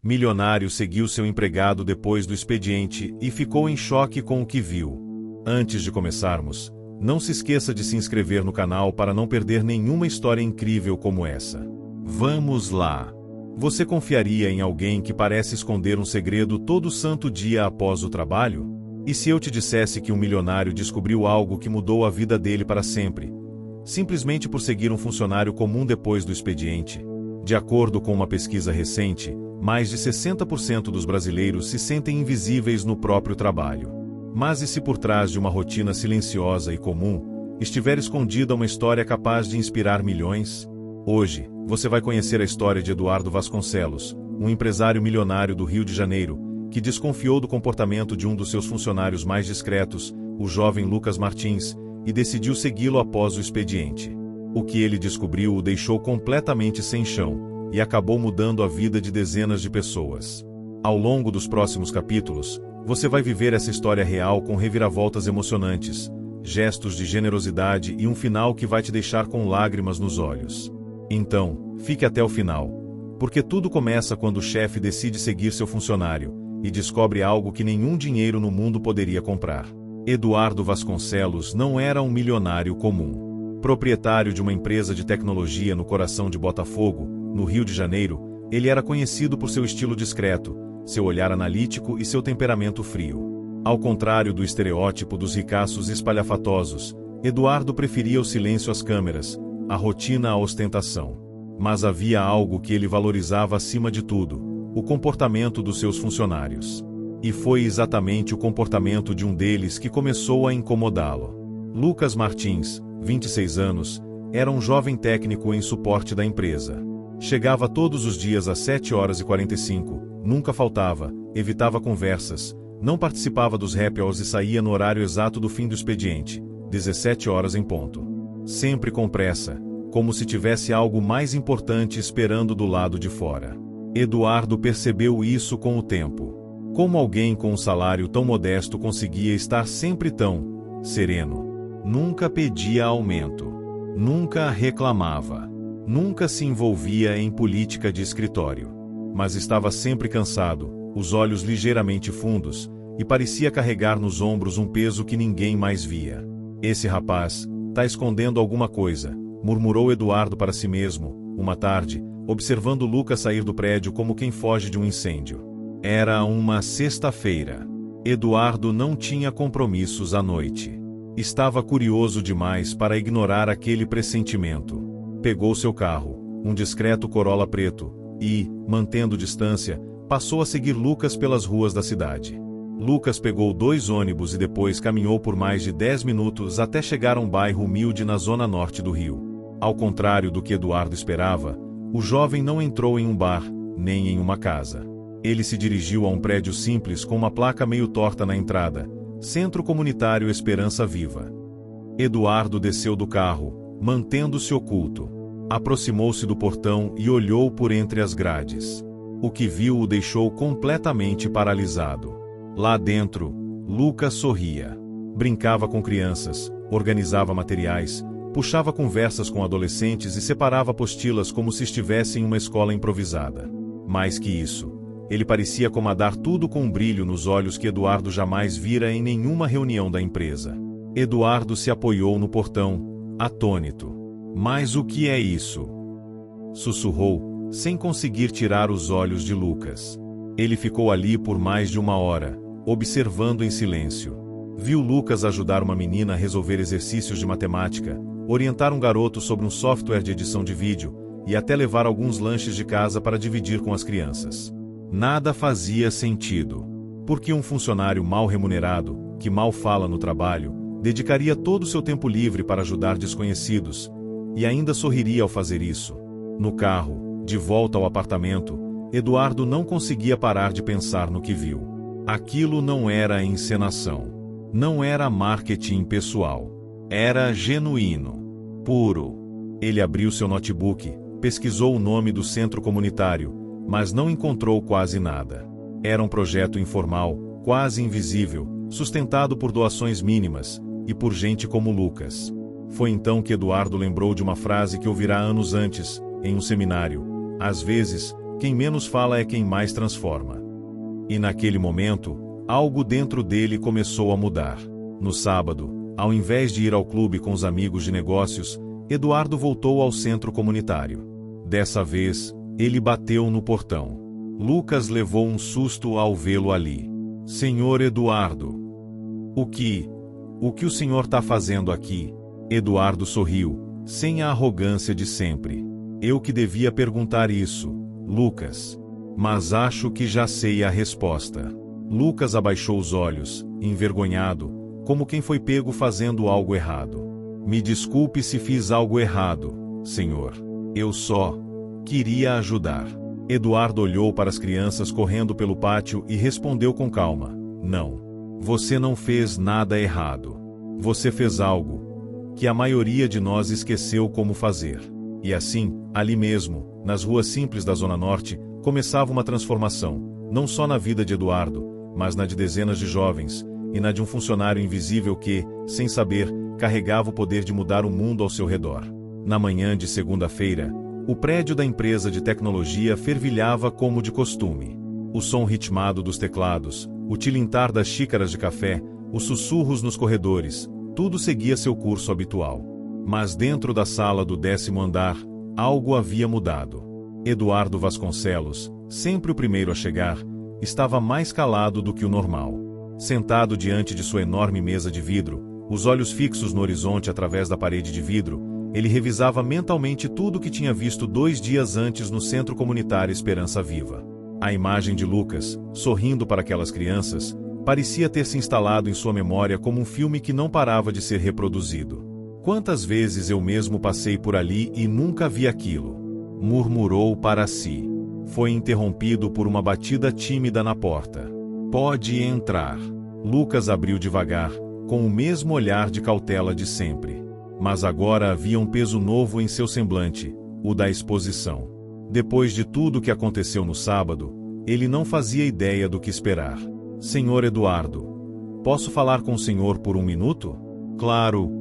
Milionário seguiu seu empregado depois do expediente e ficou em choque com o que viu. Antes de começarmos, não se esqueça de se inscrever no canal para não perder nenhuma história incrível como essa. Vamos lá! Você confiaria em alguém que parece esconder um segredo todo santo dia após o trabalho? E se eu te dissesse que um milionário descobriu algo que mudou a vida dele para sempre, simplesmente por seguir um funcionário comum depois do expediente? De acordo com uma pesquisa recente, mais de 60% dos brasileiros se sentem invisíveis no próprio trabalho. Mas e se por trás de uma rotina silenciosa e comum, estiver escondida uma história capaz de inspirar milhões? Hoje, você vai conhecer a história de Eduardo Vasconcelos, um empresário milionário do Rio de Janeiro, que desconfiou do comportamento de um dos seus funcionários mais discretos, o jovem Lucas Martins, e decidiu segui-lo após o expediente. O que ele descobriu o deixou completamente sem chão, e acabou mudando a vida de dezenas de pessoas. Ao longo dos próximos capítulos, você vai viver essa história real com reviravoltas emocionantes, gestos de generosidade e um final que vai te deixar com lágrimas nos olhos. Então, fique até o final, porque tudo começa quando o chefe decide seguir seu funcionário e descobre algo que nenhum dinheiro no mundo poderia comprar. Eduardo Vasconcelos não era um milionário comum. Proprietário de uma empresa de tecnologia no coração de Botafogo, no Rio de Janeiro, ele era conhecido por seu estilo discreto, seu olhar analítico e seu temperamento frio. Ao contrário do estereótipo dos ricaços espalhafatosos, Eduardo preferia o silêncio às câmeras, a rotina à ostentação. Mas havia algo que ele valorizava acima de tudo: o comportamento dos seus funcionários. E foi exatamente o comportamento de um deles que começou a incomodá-lo. Lucas Martins, 26 anos, era um jovem técnico em suporte da empresa. Chegava todos os dias às 7h45, nunca faltava, evitava conversas, não participava dos happy hours e saía no horário exato do fim do expediente, 17 horas em ponto. Sempre com pressa, como se tivesse algo mais importante esperando do lado de fora. Eduardo percebeu isso com o tempo. Como alguém com um salário tão modesto conseguia estar sempre tão sereno? Nunca pedia aumento. Nunca reclamava. Nunca se envolvia em política de escritório. Mas estava sempre cansado, os olhos ligeiramente fundos, e parecia carregar nos ombros um peso que ninguém mais via. Esse rapaz tá escondendo alguma coisa, murmurou Eduardo para si mesmo, uma tarde, observando Lucas sair do prédio como quem foge de um incêndio. Era uma sexta-feira. Eduardo não tinha compromissos à noite. Estava curioso demais para ignorar aquele pressentimento. Pegou seu carro, um discreto Corolla preto, e, mantendo distância, passou a seguir Lucas pelas ruas da cidade. Lucas pegou 2 ônibus e depois caminhou por mais de 10 minutos até chegar a um bairro humilde na zona norte do Rio. Ao contrário do que Eduardo esperava, o jovem não entrou em um bar, nem em uma casa. Ele se dirigiu a um prédio simples com uma placa meio torta na entrada: Centro Comunitário Esperança Viva. Eduardo desceu do carro, mantendo-se oculto. Aproximou-se do portão e olhou por entre as grades. O que viu o deixou completamente paralisado. Lá dentro, Lucas sorria. Brincava com crianças, organizava materiais, puxava conversas com adolescentes e separava apostilas como se estivesse em uma escola improvisada. Mais que isso, ele parecia comandar tudo com um brilho nos olhos que Eduardo jamais vira em nenhuma reunião da empresa. Eduardo se apoiou no portão, atônito. Mas o que é isso? Sussurrou, sem conseguir tirar os olhos de Lucas. Ele ficou ali por mais de 1 hora, observando em silêncio. Viu Lucas ajudar uma menina a resolver exercícios de matemática, orientar um garoto sobre um software de edição de vídeo, e até levar alguns lanches de casa para dividir com as crianças. Nada fazia sentido. Porque um funcionário mal remunerado, que mal fala no trabalho, dedicaria todo o seu tempo livre para ajudar desconhecidos, e ainda sorriria ao fazer isso. No carro, de volta ao apartamento, Eduardo não conseguia parar de pensar no que viu. Aquilo não era encenação. Não era marketing pessoal. Era genuíno. Puro. Ele abriu seu notebook, pesquisou o nome do centro comunitário, mas não encontrou quase nada. Era um projeto informal, quase invisível, sustentado por doações mínimas, e por gente como Lucas. Foi então que Eduardo lembrou de uma frase que ouvira anos antes, em um seminário: às vezes, quem menos fala é quem mais transforma. E naquele momento, algo dentro dele começou a mudar. No sábado, ao invés de ir ao clube com os amigos de negócios, Eduardo voltou ao centro comunitário. Dessa vez, ele bateu no portão. Lucas levou um susto ao vê-lo ali. Senhor Eduardo. O que o senhor está fazendo aqui? Eduardo sorriu, sem a arrogância de sempre. Eu que devia perguntar isso, Lucas. Mas acho que já sei a resposta. Lucas abaixou os olhos, envergonhado, como quem foi pego fazendo algo errado. Me desculpe se fiz algo errado, senhor. Eu só queria ajudar. Eduardo olhou para as crianças correndo pelo pátio e respondeu com calma: não. Você não fez nada errado. Você fez algo que a maioria de nós esqueceu como fazer. E assim, ali mesmo, nas ruas simples da Zona Norte, começava uma transformação, não só na vida de Eduardo, mas na de dezenas de jovens, e na de um funcionário invisível que, sem saber, carregava o poder de mudar o mundo ao seu redor. Na manhã de segunda-feira, o prédio da empresa de tecnologia fervilhava como de costume. O som ritmado dos teclados, o tilintar das xícaras de café, os sussurros nos corredores, tudo seguia seu curso habitual. Mas dentro da sala do 10º andar, algo havia mudado. Eduardo Vasconcelos, sempre o primeiro a chegar, estava mais calado do que o normal. Sentado diante de sua enorme mesa de vidro, os olhos fixos no horizonte através da parede de vidro, ele revisava mentalmente tudo o que tinha visto 2 dias antes no Centro Comunitário Esperança Viva. A imagem de Lucas, sorrindo para aquelas crianças, parecia ter se instalado em sua memória como um filme que não parava de ser reproduzido. Quantas vezes eu mesmo passei por ali e nunca vi aquilo? Murmurou para si. Foi interrompido por uma batida tímida na porta. Pode entrar. Lucas abriu devagar, com o mesmo olhar de cautela de sempre. Mas agora havia um peso novo em seu semblante, o da exposição. Depois de tudo o que aconteceu no sábado, ele não fazia ideia do que esperar. Senhor Eduardo, posso falar com o senhor por 1 minuto? Claro,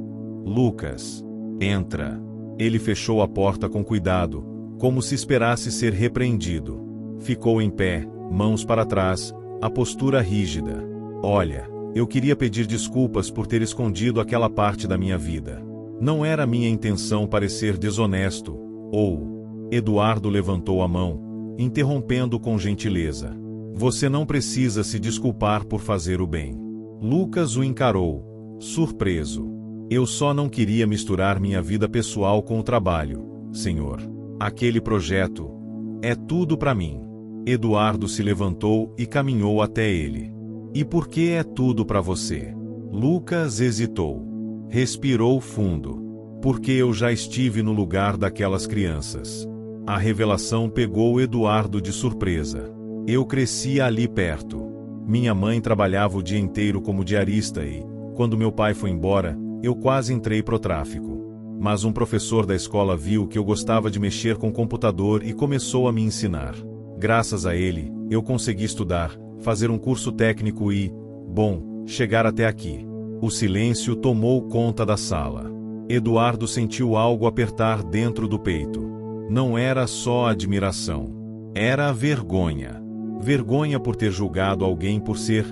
Lucas. Entra. Ele fechou a porta com cuidado, como se esperasse ser repreendido. Ficou em pé, mãos para trás, a postura rígida. Olha, eu queria pedir desculpas por ter escondido aquela parte da minha vida. Não era minha intenção parecer desonesto, ou... Eduardo levantou a mão, interrompendo com gentileza. Você não precisa se desculpar por fazer o bem. Lucas o encarou, surpreso. Eu só não queria misturar minha vida pessoal com o trabalho, senhor. Aquele projeto é tudo para mim. Eduardo se levantou e caminhou até ele. E por que é tudo para você? Lucas hesitou. Respirou fundo. Porque eu já estive no lugar daquelas crianças. A revelação pegou Eduardo de surpresa. Eu cresci ali perto. Minha mãe trabalhava o dia inteiro como diarista e, quando meu pai foi embora, eu quase entrei pro tráfico. Mas um professor da escola viu que eu gostava de mexer com computador e começou a me ensinar. Graças a ele, eu consegui estudar, fazer um curso técnico e, bom, chegar até aqui. O silêncio tomou conta da sala. Eduardo sentiu algo apertar dentro do peito. Não era só admiração. Era vergonha. Vergonha por ter julgado alguém por ser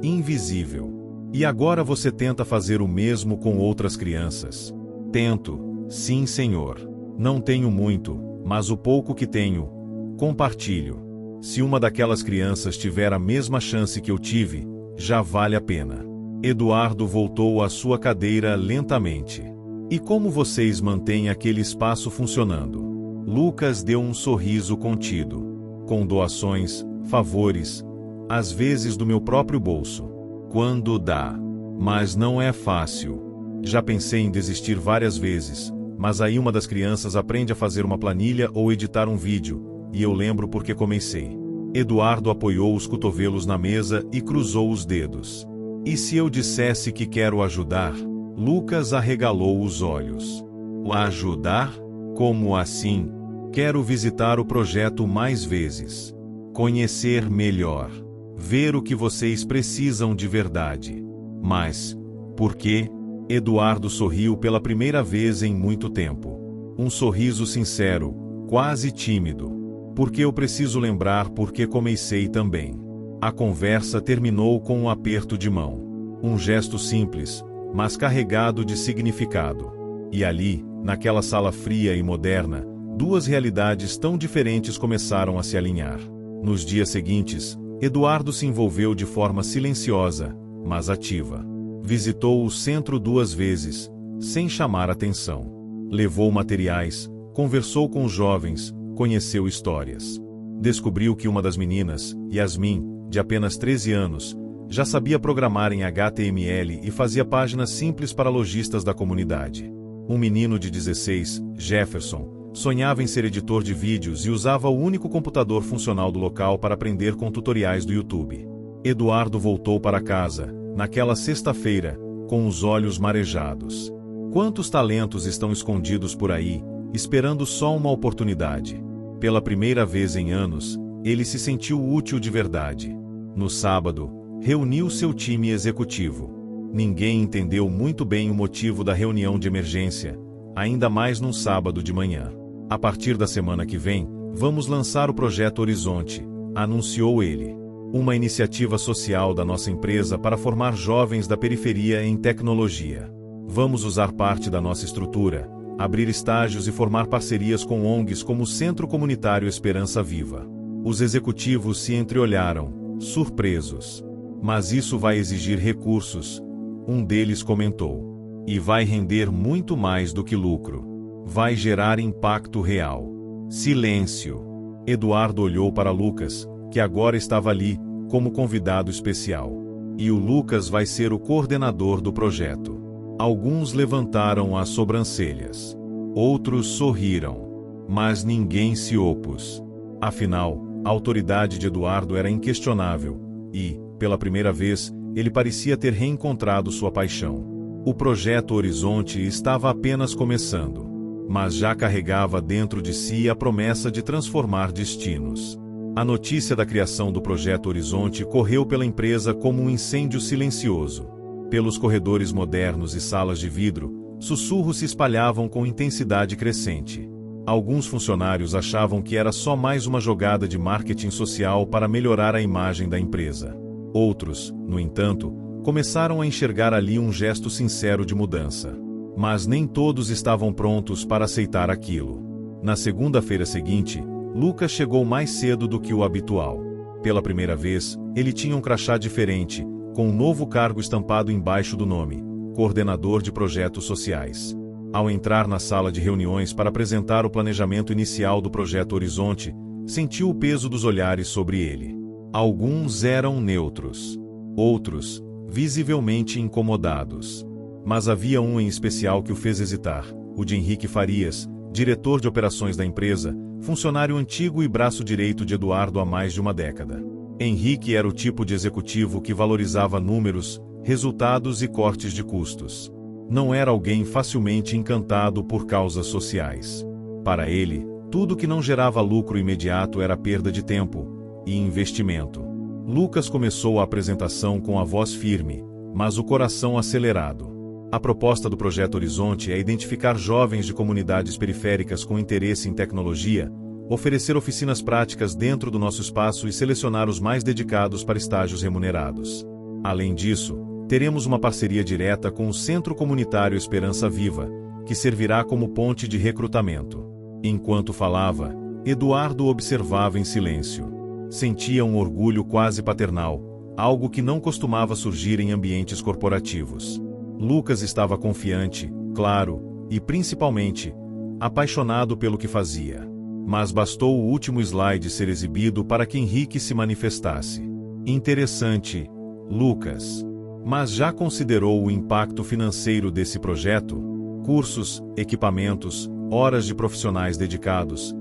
invisível. E agora você tenta fazer o mesmo com outras crianças. Tento, sim, senhor. Não tenho muito, mas o pouco que tenho, compartilho. Se uma daquelas crianças tiver a mesma chance que eu tive, já vale a pena. Eduardo voltou à sua cadeira lentamente. E como vocês mantêm aquele espaço funcionando? Lucas deu um sorriso contido. Com doações, favores, às vezes do meu próprio bolso. Quando dá. Mas não é fácil. Já pensei em desistir várias vezes, mas aí uma das crianças aprende a fazer uma planilha ou editar um vídeo, e eu lembro porque comecei. Eduardo apoiou os cotovelos na mesa e cruzou os dedos. E se eu dissesse que quero ajudar? Lucas arregalou os olhos. Ajudar? Como assim? Quero visitar o projeto mais vezes. Conhecer melhor. Ver o que vocês precisam de verdade. Mas, por quê? Eduardo sorriu pela primeira vez em muito tempo. Um sorriso sincero, quase tímido. Porque eu preciso lembrar porque comecei também. A conversa terminou com um aperto de mão. Um gesto simples, mas carregado de significado. E ali, naquela sala fria e moderna, duas realidades tão diferentes começaram a se alinhar. Nos dias seguintes, Eduardo se envolveu de forma silenciosa, mas ativa. Visitou o centro 2 vezes, sem chamar atenção. Levou materiais, conversou com os jovens, conheceu histórias. Descobriu que uma das meninas, Yasmin, de apenas 13 anos, já sabia programar em HTML e fazia páginas simples para lojistas da comunidade. Um menino de 16, Jefferson, sonhava em ser editor de vídeos e usava o único computador funcional do local para aprender com tutoriais do YouTube. Eduardo voltou para casa, naquela sexta-feira, com os olhos marejados. Quantos talentos estão escondidos por aí, esperando só uma oportunidade? Pela primeira vez em anos, ele se sentiu útil de verdade. No sábado, reuniu seu time executivo. Ninguém entendeu muito bem o motivo da reunião de emergência, ainda mais num sábado de manhã. A partir da semana que vem, vamos lançar o Projeto Horizonte, anunciou ele. Uma iniciativa social da nossa empresa para formar jovens da periferia em tecnologia. Vamos usar parte da nossa estrutura, abrir estágios e formar parcerias com ONGs como o Centro Comunitário Esperança Viva. Os executivos se entreolharam, surpresos. Mas isso vai exigir recursos, um deles comentou. E vai render muito mais do que lucro. Vai gerar impacto real. Silêncio. Eduardo olhou para Lucas, que agora estava ali, como convidado especial. E o Lucas vai ser o coordenador do projeto. Alguns levantaram as sobrancelhas. Outros sorriram. Mas ninguém se opôs. Afinal, a autoridade de Eduardo era inquestionável, e, pela primeira vez, ele parecia ter reencontrado sua paixão. O Projeto Horizonte estava apenas começando, mas já carregava dentro de si a promessa de transformar destinos. A notícia da criação do Projeto Horizonte correu pela empresa como um incêndio silencioso. Pelos corredores modernos e salas de vidro, sussurros se espalhavam com intensidade crescente. Alguns funcionários achavam que era só mais uma jogada de marketing social para melhorar a imagem da empresa. Outros, no entanto, começaram a enxergar ali um gesto sincero de mudança. Mas nem todos estavam prontos para aceitar aquilo. Na segunda-feira seguinte, Lucas chegou mais cedo do que o habitual. Pela primeira vez, ele tinha um crachá diferente, com um novo cargo estampado embaixo do nome, Coordenador de Projetos Sociais. Ao entrar na sala de reuniões para apresentar o planejamento inicial do Projeto Horizonte, sentiu o peso dos olhares sobre ele. Alguns eram neutros. Outros, visivelmente incomodados. Mas havia um em especial que o fez hesitar, o de Henrique Farias, diretor de operações da empresa, funcionário antigo e braço direito de Eduardo há mais de uma década. Henrique era o tipo de executivo que valorizava números, resultados e cortes de custos. Não era alguém facilmente encantado por causas sociais. Para ele, tudo que não gerava lucro imediato era perda de tempo e investimento. Lucas começou a apresentação com a voz firme, mas o coração acelerado. A proposta do Projeto Horizonte é identificar jovens de comunidades periféricas com interesse em tecnologia, oferecer oficinas práticas dentro do nosso espaço e selecionar os mais dedicados para estágios remunerados. Além disso, teremos uma parceria direta com o Centro Comunitário Esperança Viva, que servirá como ponte de recrutamento. Enquanto falava, Eduardo observava em silêncio. Sentia um orgulho quase paternal, algo que não costumava surgir em ambientes corporativos. Lucas estava confiante, claro, e principalmente, apaixonado pelo que fazia. Mas bastou o último slide ser exibido para que Henrique se manifestasse. Interessante, Lucas. Mas já considerou o impacto financeiro desse projeto? Cursos, equipamentos, horas de profissionais dedicados.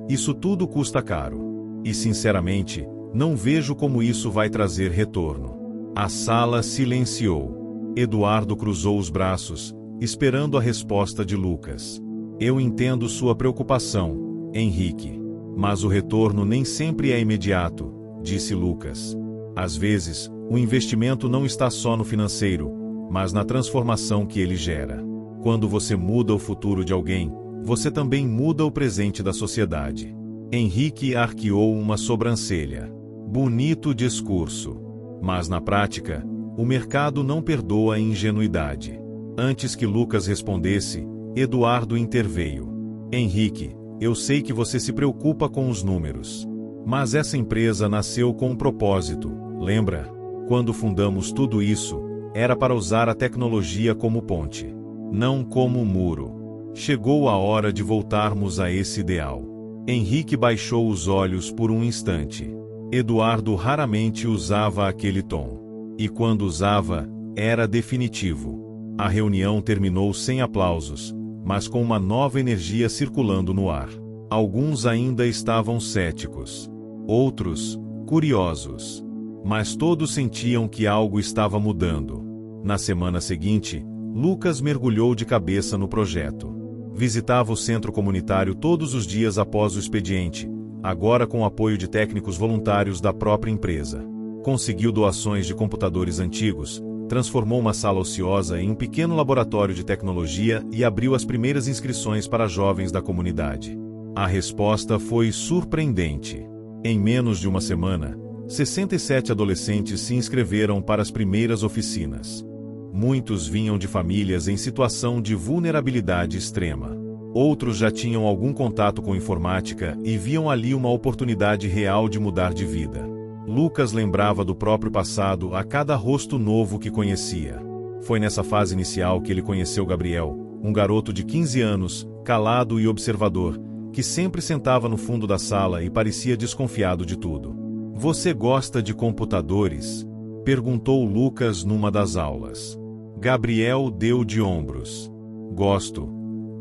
Isso tudo custa caro. E sinceramente, não vejo como isso vai trazer retorno. A sala silenciou. Eduardo cruzou os braços, esperando a resposta de Lucas. Eu entendo sua preocupação, Henrique. Mas o retorno nem sempre é imediato, disse Lucas. Às vezes, o investimento não está só no financeiro, mas na transformação que ele gera. Quando você muda o futuro de alguém, você também muda o presente da sociedade. Henrique arqueou uma sobrancelha. Bonito discurso. Mas na prática, o mercado não perdoa a ingenuidade. Antes que Lucas respondesse, Eduardo interveio. Henrique, eu sei que você se preocupa com os números. Mas essa empresa nasceu com um propósito, lembra? Quando fundamos tudo isso, era para usar a tecnologia como ponte, não como muro. Chegou a hora de voltarmos a esse ideal. Henrique baixou os olhos por um instante. Eduardo raramente usava aquele tom. E quando usava, era definitivo. A reunião terminou sem aplausos, mas com uma nova energia circulando no ar. Alguns ainda estavam céticos. Outros, curiosos. Mas todos sentiam que algo estava mudando. Na semana seguinte, Lucas mergulhou de cabeça no projeto. Visitava o centro comunitário todos os dias após o expediente, agora com o apoio de técnicos voluntários da própria empresa. Conseguiu doações de computadores antigos, transformou uma sala ociosa em um pequeno laboratório de tecnologia e abriu as primeiras inscrições para jovens da comunidade. A resposta foi surpreendente. Em menos de uma semana, 67 adolescentes se inscreveram para as primeiras oficinas. Muitos vinham de famílias em situação de vulnerabilidade extrema. Outros já tinham algum contato com informática e viam ali uma oportunidade real de mudar de vida. Lucas lembrava do próprio passado a cada rosto novo que conhecia. Foi nessa fase inicial que ele conheceu Gabriel, um garoto de 15 anos, calado e observador, que sempre sentava no fundo da sala e parecia desconfiado de tudo. "Você gosta de computadores?" perguntou Lucas numa das aulas. Gabriel deu de ombros. "Gosto.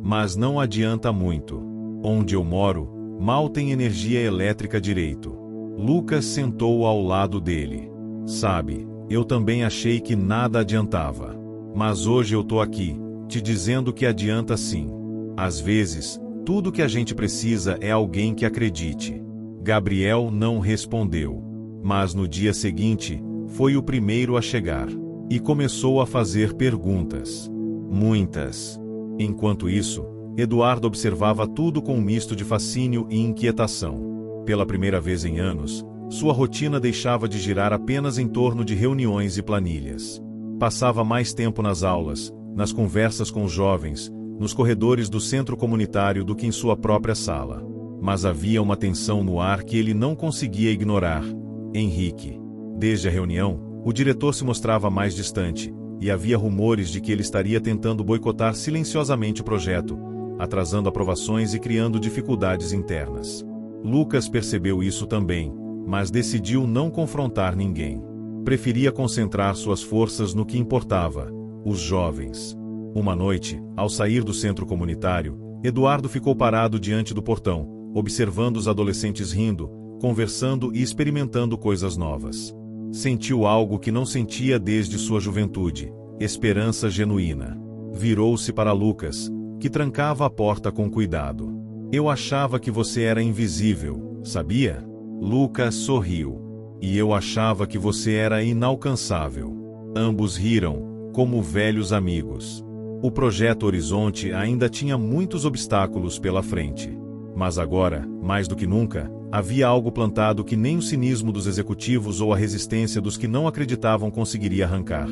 Mas não adianta muito. Onde eu moro, mal tem energia elétrica direito." Lucas sentou ao lado dele. "Sabe, eu também achei que nada adiantava. Mas hoje eu tô aqui, te dizendo que adianta sim. Às vezes, tudo que a gente precisa é alguém que acredite." Gabriel não respondeu. Mas no dia seguinte, foi o primeiro a chegar. E começou a fazer perguntas. Muitas. Enquanto isso, Eduardo observava tudo com um misto de fascínio e inquietação. Pela primeira vez em anos, sua rotina deixava de girar apenas em torno de reuniões e planilhas. Passava mais tempo nas aulas, nas conversas com os jovens, nos corredores do centro comunitário do que em sua própria sala. Mas havia uma tensão no ar que ele não conseguia ignorar. Henrique. Desde a reunião, o diretor se mostrava mais distante, e havia rumores de que ele estaria tentando boicotar silenciosamente o projeto, atrasando aprovações e criando dificuldades internas. Lucas percebeu isso também, mas decidiu não confrontar ninguém. Preferia concentrar suas forças no que importava: os jovens. Uma noite, ao sair do centro comunitário, Eduardo ficou parado diante do portão, observando os adolescentes rindo, conversando e experimentando coisas novas. Sentiu algo que não sentia desde sua juventude: esperança genuína. Virou-se para Lucas, que trancava a porta com cuidado. "Eu achava que você era invisível, sabia?" Lucas sorriu. "E eu achava que você era inalcançável." Ambos riram, como velhos amigos. O projeto Horizonte ainda tinha muitos obstáculos pela frente. Mas agora, mais do que nunca, havia algo plantado que nem o cinismo dos executivos ou a resistência dos que não acreditavam conseguiria arrancar: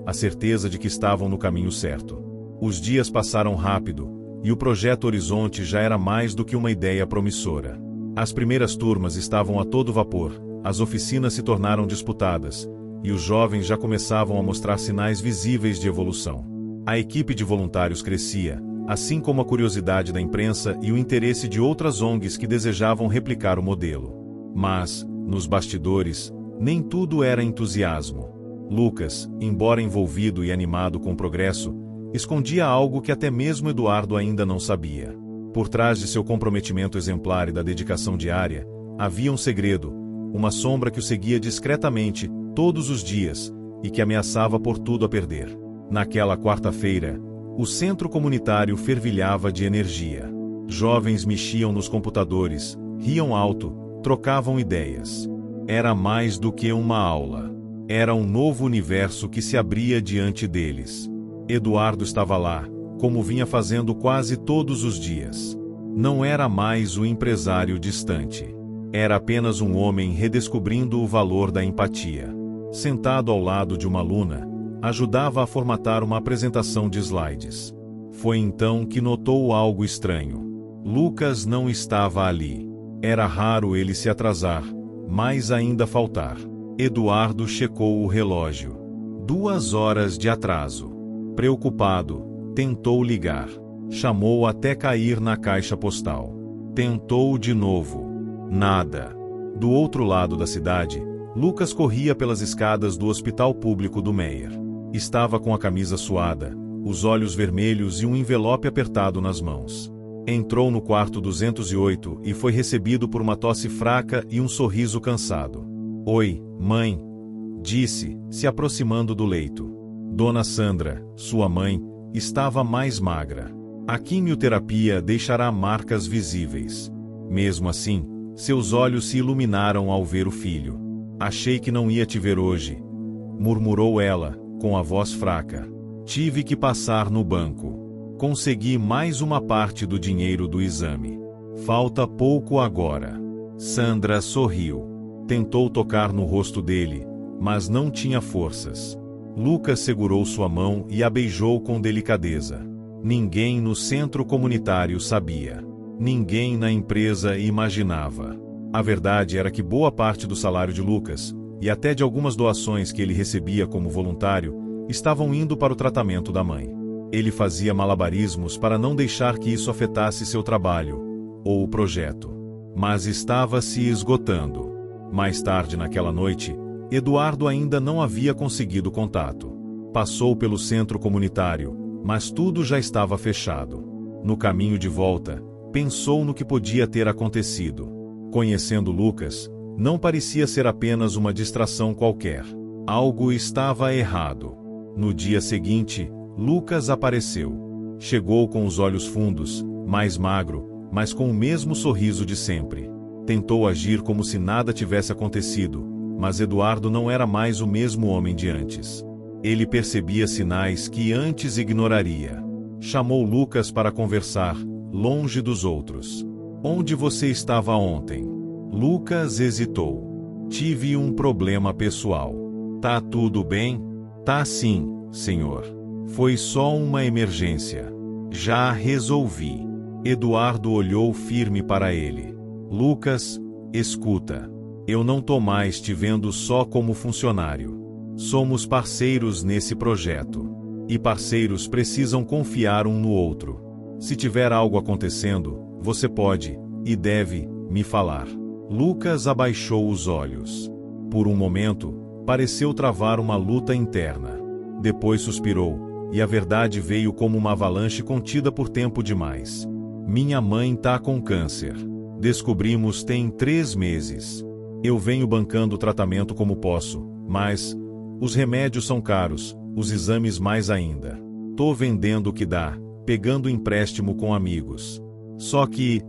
a certeza de que estavam no caminho certo. Os dias passaram rápido, e o projeto Horizonte já era mais do que uma ideia promissora. As primeiras turmas estavam a todo vapor, as oficinas se tornaram disputadas, e os jovens já começavam a mostrar sinais visíveis de evolução. A equipe de voluntários crescia, assim como a curiosidade da imprensa e o interesse de outras ONGs que desejavam replicar o modelo. Mas, nos bastidores, nem tudo era entusiasmo. Lucas, embora envolvido e animado com o progresso, escondia algo que até mesmo Eduardo ainda não sabia. Por trás de seu comprometimento exemplar e da dedicação diária, havia um segredo, uma sombra que o seguia discretamente, todos os dias, e que ameaçava pôr tudo a perder. Naquela quarta-feira, o centro comunitário fervilhava de energia. Jovens mexiam nos computadores, riam alto, trocavam ideias. Era mais do que uma aula. Era um novo universo que se abria diante deles. Eduardo estava lá, como vinha fazendo quase todos os dias. Não era mais o empresário distante. Era apenas um homem redescobrindo o valor da empatia. Sentado ao lado de uma aluna, ajudava a formatar uma apresentação de slides. Foi então que notou algo estranho. Lucas não estava ali. Era raro ele se atrasar, mas ainda faltar. Eduardo checou o relógio. 2 horas de atraso. Preocupado, tentou ligar. Chamou até cair na caixa postal. Tentou de novo. Nada. Do outro lado da cidade, Lucas corria pelas escadas do hospital público do Meyer. Estava com a camisa suada, os olhos vermelhos e um envelope apertado nas mãos. Entrou no quarto 208 e foi recebido por uma tosse fraca e um sorriso cansado. "Oi, mãe", disse, se aproximando do leito. Dona Sandra, sua mãe, estava mais magra. A quimioterapia deixará marcas visíveis. Mesmo assim, seus olhos se iluminaram ao ver o filho. "Achei que não ia te ver hoje", murmurou ela, com a voz fraca. "Tive que passar no banco. Consegui mais uma parte do dinheiro do exame. Falta pouco agora." Sandra sorriu. Tentou tocar no rosto dele, mas não tinha forças. Lucas segurou sua mão e a beijou com delicadeza. Ninguém no centro comunitário sabia. Ninguém na empresa imaginava. A verdade era que boa parte do salário de Lucas, e até de algumas doações que ele recebia como voluntário, estavam indo para o tratamento da mãe. Ele fazia malabarismos para não deixar que isso afetasse seu trabalho, ou o projeto. Mas estava se esgotando. Mais tarde naquela noite, Eduardo ainda não havia conseguido contato. Passou pelo centro comunitário, mas tudo já estava fechado. No caminho de volta, pensou no que podia ter acontecido. Conhecendo Lucas, não parecia ser apenas uma distração qualquer. Algo estava errado. No dia seguinte, Lucas apareceu. Chegou com os olhos fundos, mais magro, mas com o mesmo sorriso de sempre. Tentou agir como se nada tivesse acontecido, mas Eduardo não era mais o mesmo homem de antes. Ele percebia sinais que antes ignoraria. Chamou Lucas para conversar, longe dos outros. "Onde você estava ontem?" Lucas hesitou. "Tive um problema pessoal." "Tá tudo bem?" "Tá sim, senhor. Foi só uma emergência. Já resolvi." Eduardo olhou firme para ele. "Lucas, escuta. Eu não tô mais te vendo só como funcionário. Somos parceiros nesse projeto. E parceiros precisam confiar um no outro. Se tiver algo acontecendo, você pode, e deve, me falar." Lucas abaixou os olhos. Por um momento, pareceu travar uma luta interna. Depois suspirou, e a verdade veio como uma avalanche contida por tempo demais. "Minha mãe tá com câncer. Descobrimos tem 3 meses. Eu venho bancando o tratamento como posso, mas os remédios são caros, os exames mais ainda. Tô vendendo o que dá, pegando empréstimo com amigos. Só que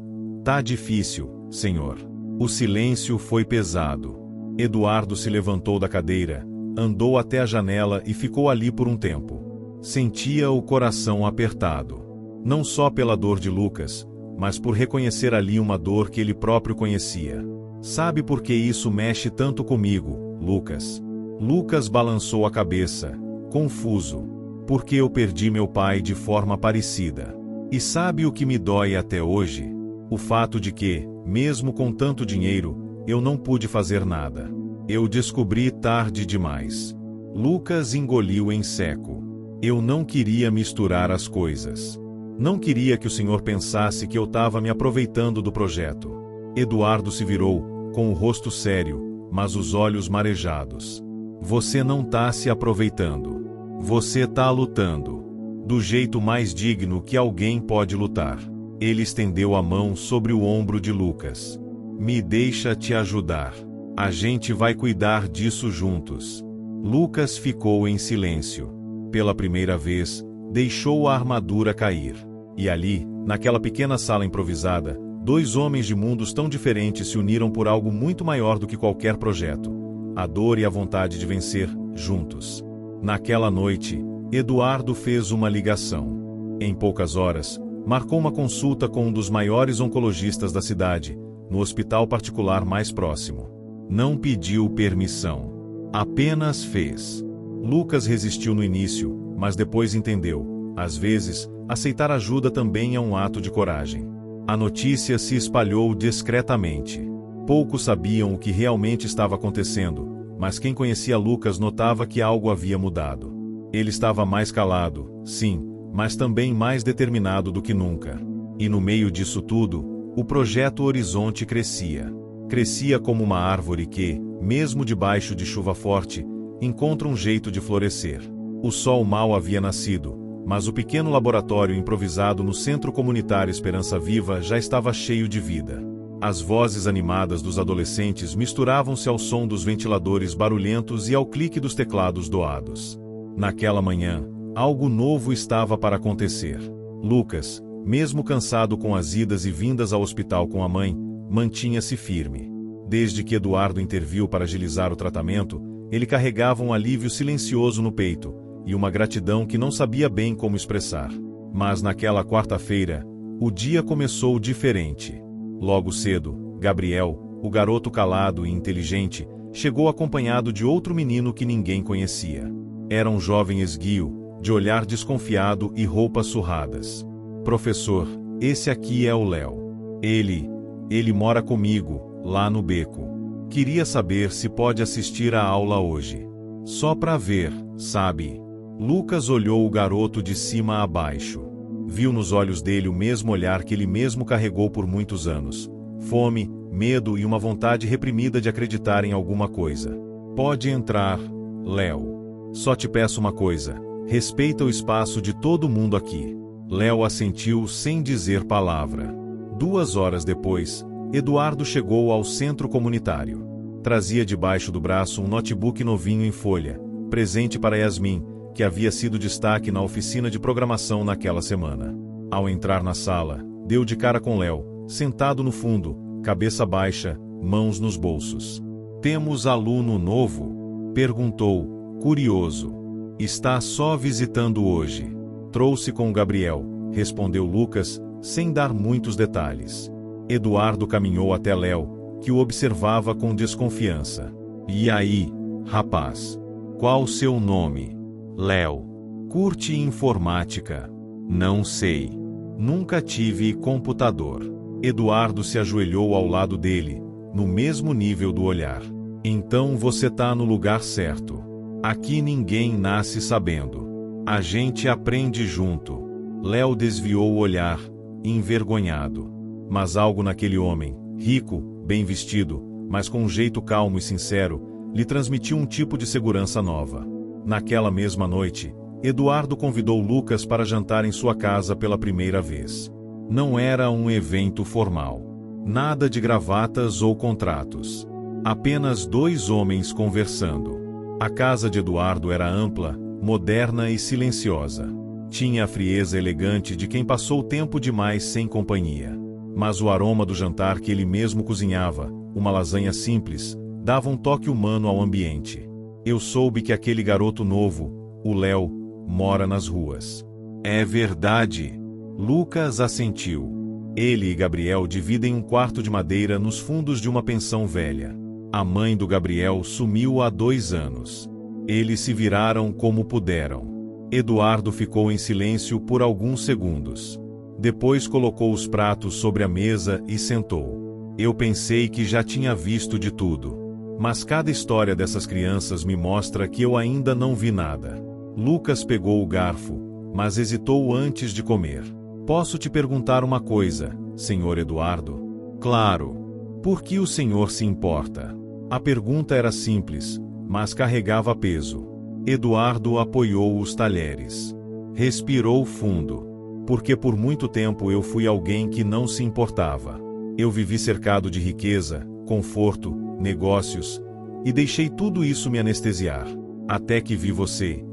tá difícil, senhor." O silêncio foi pesado. Eduardo se levantou da cadeira, andou até a janela e ficou ali por um tempo. Sentia o coração apertado. Não só pela dor de Lucas, mas por reconhecer ali uma dor que ele próprio conhecia. "Sabe por que isso mexe tanto comigo, Lucas?" Lucas balançou a cabeça, confuso. "Porque eu perdi meu pai de forma parecida. E sabe o que me dói até hoje? O fato de que, mesmo com tanto dinheiro, eu não pude fazer nada. Eu descobri tarde demais." Lucas engoliu em seco. "Eu não queria misturar as coisas. Não queria que o senhor pensasse que eu estava me aproveitando do projeto." Eduardo se virou, com o rosto sério, mas os olhos marejados. "Você não tá se aproveitando. Você tá lutando. Do jeito mais digno que alguém pode lutar." Ele estendeu a mão sobre o ombro de Lucas. "Me deixa te ajudar. A gente vai cuidar disso juntos." Lucas ficou em silêncio. Pela primeira vez, deixou a armadura cair. E ali, naquela pequena sala improvisada, 2 homens de mundos tão diferentes se uniram por algo muito maior do que qualquer projeto: a dor e a vontade de vencer, juntos. Naquela noite, Eduardo fez uma ligação. Em poucas horas, marcou uma consulta com um dos maiores oncologistas da cidade, no hospital particular mais próximo. Não pediu permissão. Apenas fez. Lucas resistiu no início, mas depois entendeu. Às vezes, aceitar ajuda também é um ato de coragem. A notícia se espalhou discretamente. Poucos sabiam o que realmente estava acontecendo, mas quem conhecia Lucas notava que algo havia mudado. Ele estava mais calado, sim, mas também mais determinado do que nunca. E no meio disso tudo, o projeto Horizonte crescia. Crescia como uma árvore que, mesmo debaixo de chuva forte, encontra um jeito de florescer. O sol mal havia nascido, mas o pequeno laboratório improvisado no Centro Comunitário Esperança Viva já estava cheio de vida. As vozes animadas dos adolescentes misturavam-se ao som dos ventiladores barulhentos e ao clique dos teclados doados. Naquela manhã, algo novo estava para acontecer. Lucas, mesmo cansado com as idas e vindas ao hospital com a mãe, mantinha-se firme. Desde que Eduardo interviu para agilizar o tratamento, ele carregava um alívio silencioso no peito, e uma gratidão que não sabia bem como expressar. Mas naquela quarta-feira, o dia começou diferente. Logo cedo, Gabriel, o garoto calado e inteligente, chegou acompanhado de outro menino que ninguém conhecia. Era um jovem esguio, de olhar desconfiado e roupas surradas. Professor, esse aqui é o Léo. Ele mora comigo, lá no beco. Queria saber se pode assistir à aula hoje. Só pra ver, sabe? Lucas olhou o garoto de cima a baixo. Viu nos olhos dele o mesmo olhar que ele mesmo carregou por muitos anos. Fome, medo e uma vontade reprimida de acreditar em alguma coisa. Pode entrar, Léo. Só te peço uma coisa, respeita o espaço de todo mundo aqui. Léo assentiu sem dizer palavra. 2 horas depois, Eduardo chegou ao centro comunitário. Trazia debaixo do braço um notebook novinho em folha, presente para Yasmin, que havia sido destaque na oficina de programação naquela semana. Ao entrar na sala, deu de cara com Léo, sentado no fundo, cabeça baixa, mãos nos bolsos. Temos aluno novo? Perguntou, curioso. Está só visitando hoje. Trouxe com o Gabriel, respondeu Lucas, sem dar muitos detalhes. Eduardo caminhou até Léo, que o observava com desconfiança. E aí, rapaz? Qual seu nome? Léo. Curte informática? Não sei. Nunca tive computador. Eduardo se ajoelhou ao lado dele, no mesmo nível do olhar. Então você tá no lugar certo. Aqui ninguém nasce sabendo. A gente aprende junto. Léo desviou o olhar, envergonhado. Mas algo naquele homem, rico, bem vestido, mas com um jeito calmo e sincero, lhe transmitiu um tipo de segurança nova. Naquela mesma noite, Eduardo convidou Lucas para jantar em sua casa pela primeira vez. Não era um evento formal. Nada de gravatas ou contratos. Apenas 2 homens conversando. A casa de Eduardo era ampla, moderna e silenciosa. Tinha a frieza elegante de quem passou tempo demais sem companhia. Mas o aroma do jantar que ele mesmo cozinhava, uma lasanha simples, dava um toque humano ao ambiente. Eu soube que aquele garoto novo, o Léo, mora nas ruas. É verdade. Lucas assentiu. Ele e Gabriel dividem um quarto de madeira nos fundos de uma pensão velha. A mãe do Gabriel sumiu há 2 anos. Eles se viraram como puderam. Eduardo ficou em silêncio por alguns segundos. Depois colocou os pratos sobre a mesa e sentou. Eu pensei que já tinha visto de tudo. Mas cada história dessas crianças me mostra que eu ainda não vi nada. Lucas pegou o garfo, mas hesitou antes de comer. Posso te perguntar uma coisa, senhor Eduardo? Claro. Por que o senhor se importa? A pergunta era simples, mas carregava peso. Eduardo apoiou os talheres. Respirou fundo. Porque por muito tempo eu fui alguém que não se importava. Eu vivi cercado de riqueza, conforto, negócios, e deixei tudo isso me anestesiar. Até que vi você.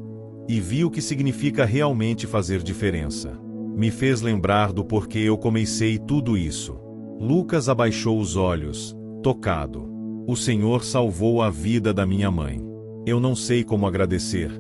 E vi o que significa realmente fazer diferença. Me fez lembrar do porquê eu comecei tudo isso. Lucas abaixou os olhos, tocado. O Senhor salvou a vida da minha mãe. Eu não sei como agradecer.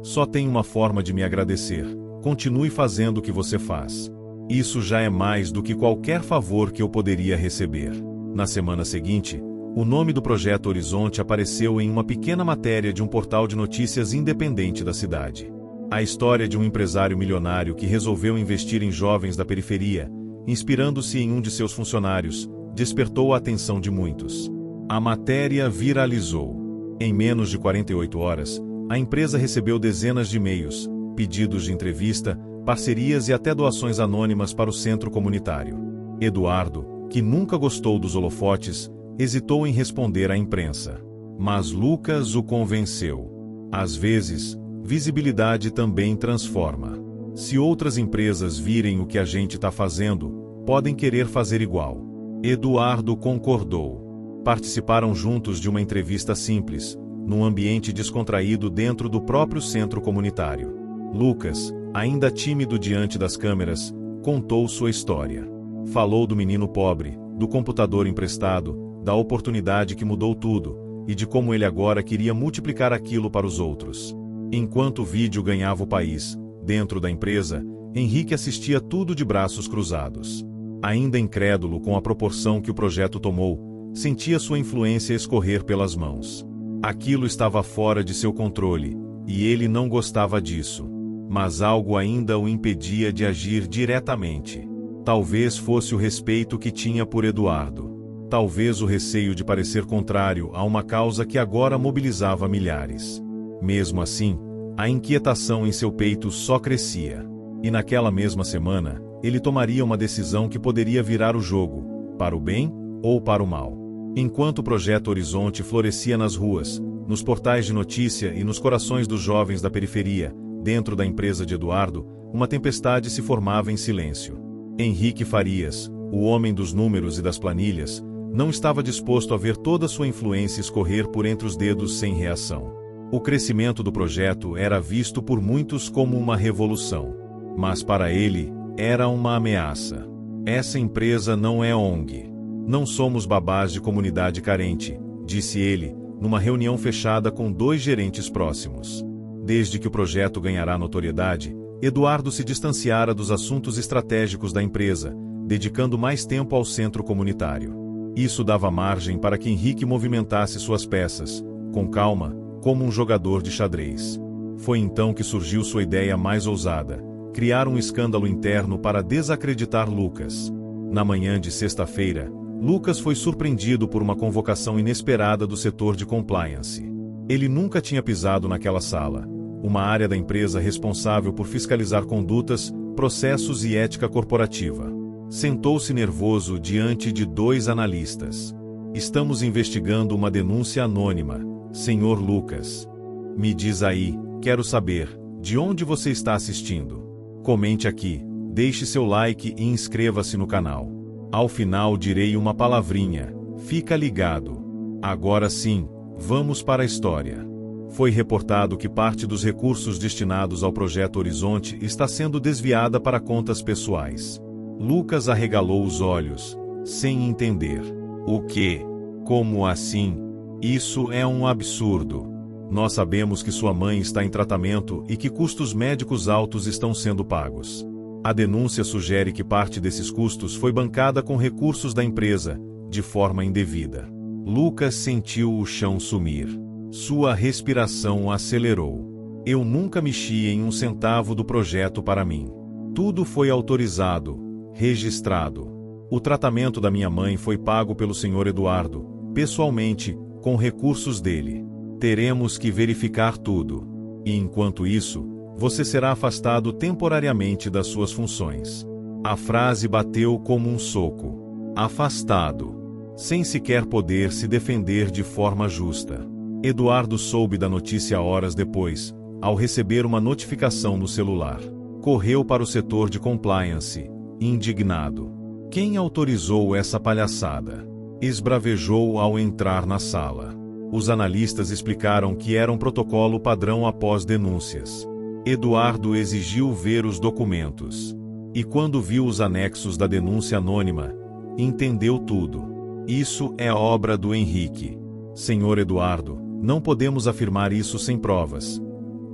Só tem uma forma de me agradecer. Continue fazendo o que você faz. Isso já é mais do que qualquer favor que eu poderia receber. Na semana seguinte, o nome do Projeto Horizonte apareceu em uma pequena matéria de um portal de notícias independente da cidade. A história de um empresário milionário que resolveu investir em jovens da periferia, inspirando-se em um de seus funcionários, despertou a atenção de muitos. A matéria viralizou. Em menos de 48 horas, a empresa recebeu dezenas de e-mails, pedidos de entrevista, parcerias e até doações anônimas para o centro comunitário. Eduardo, que nunca gostou dos holofotes, hesitou em responder à imprensa. Mas Lucas o convenceu. Às vezes, visibilidade também transforma. Se outras empresas virem o que a gente está fazendo, podem querer fazer igual. Eduardo concordou. Participaram juntos de uma entrevista simples, num ambiente descontraído dentro do próprio centro comunitário. Lucas, ainda tímido diante das câmeras, contou sua história. Falou do menino pobre, do computador emprestado, da oportunidade que mudou tudo, e de como ele agora queria multiplicar aquilo para os outros. Enquanto o vídeo ganhava o país, dentro da empresa, Henrique assistia tudo de braços cruzados. Ainda incrédulo com a proporção que o projeto tomou, sentia sua influência escorrer pelas mãos. Aquilo estava fora de seu controle, e ele não gostava disso. Mas algo ainda o impedia de agir diretamente. Talvez fosse o respeito que tinha por Eduardo. Talvez o receio de parecer contrário a uma causa que agora mobilizava milhares. Mesmo assim, a inquietação em seu peito só crescia. E naquela mesma semana, ele tomaria uma decisão que poderia virar o jogo, para o bem ou para o mal. Enquanto o Projeto Horizonte florescia nas ruas, nos portais de notícia e nos corações dos jovens da periferia, dentro da empresa de Eduardo, uma tempestade se formava em silêncio. Henrique Farias, o homem dos números e das planilhas, não estava disposto a ver toda sua influência escorrer por entre os dedos sem reação. O crescimento do projeto era visto por muitos como uma revolução. Mas para ele, era uma ameaça. Essa empresa não é ONG. Não somos babás de comunidade carente, disse ele, numa reunião fechada com 2 gerentes próximos. Desde que o projeto ganhará notoriedade, Eduardo se distanciara dos assuntos estratégicos da empresa, dedicando mais tempo ao centro comunitário. Isso dava margem para que Henrique movimentasse suas peças, com calma, como um jogador de xadrez. Foi então que surgiu sua ideia mais ousada: criar um escândalo interno para desacreditar Lucas. Na manhã de sexta-feira, Lucas foi surpreendido por uma convocação inesperada do setor de compliance. Ele nunca tinha pisado naquela sala, uma área da empresa responsável por fiscalizar condutas, processos e ética corporativa. Sentou-se nervoso diante de 2 analistas. Estamos investigando uma denúncia anônima, Sr. Lucas. Me diz aí, quero saber, de onde você está assistindo? Comente aqui, deixe seu like e inscreva-se no canal. Ao final direi uma palavrinha, fica ligado. Agora sim, vamos para a história. Foi reportado que parte dos recursos destinados ao Projeto Horizonte está sendo desviada para contas pessoais. Lucas arregalou os olhos, sem entender. O quê? Como assim? Isso é um absurdo. Nós sabemos que sua mãe está em tratamento e que custos médicos altos estão sendo pagos. A denúncia sugere que parte desses custos foi bancada com recursos da empresa, de forma indevida. Lucas sentiu o chão sumir. Sua respiração acelerou. Eu nunca mexi em 1 centavo do projeto para mim. Tudo foi autorizado, registrado. O tratamento da minha mãe foi pago pelo Sr. Eduardo, pessoalmente, com recursos dele. Teremos que verificar tudo. E enquanto isso, você será afastado temporariamente das suas funções. A frase bateu como um soco. Afastado. Sem sequer poder se defender de forma justa. Eduardo soube da notícia horas depois, ao receber uma notificação no celular. Correu para o setor de compliance, indignado. Quem autorizou essa palhaçada? Esbravejou ao entrar na sala. Os analistas explicaram que era um protocolo padrão após denúncias. Eduardo exigiu ver os documentos. E quando viu os anexos da denúncia anônima, entendeu tudo. Isso é obra do Henrique. Senhor Eduardo, não podemos afirmar isso sem provas.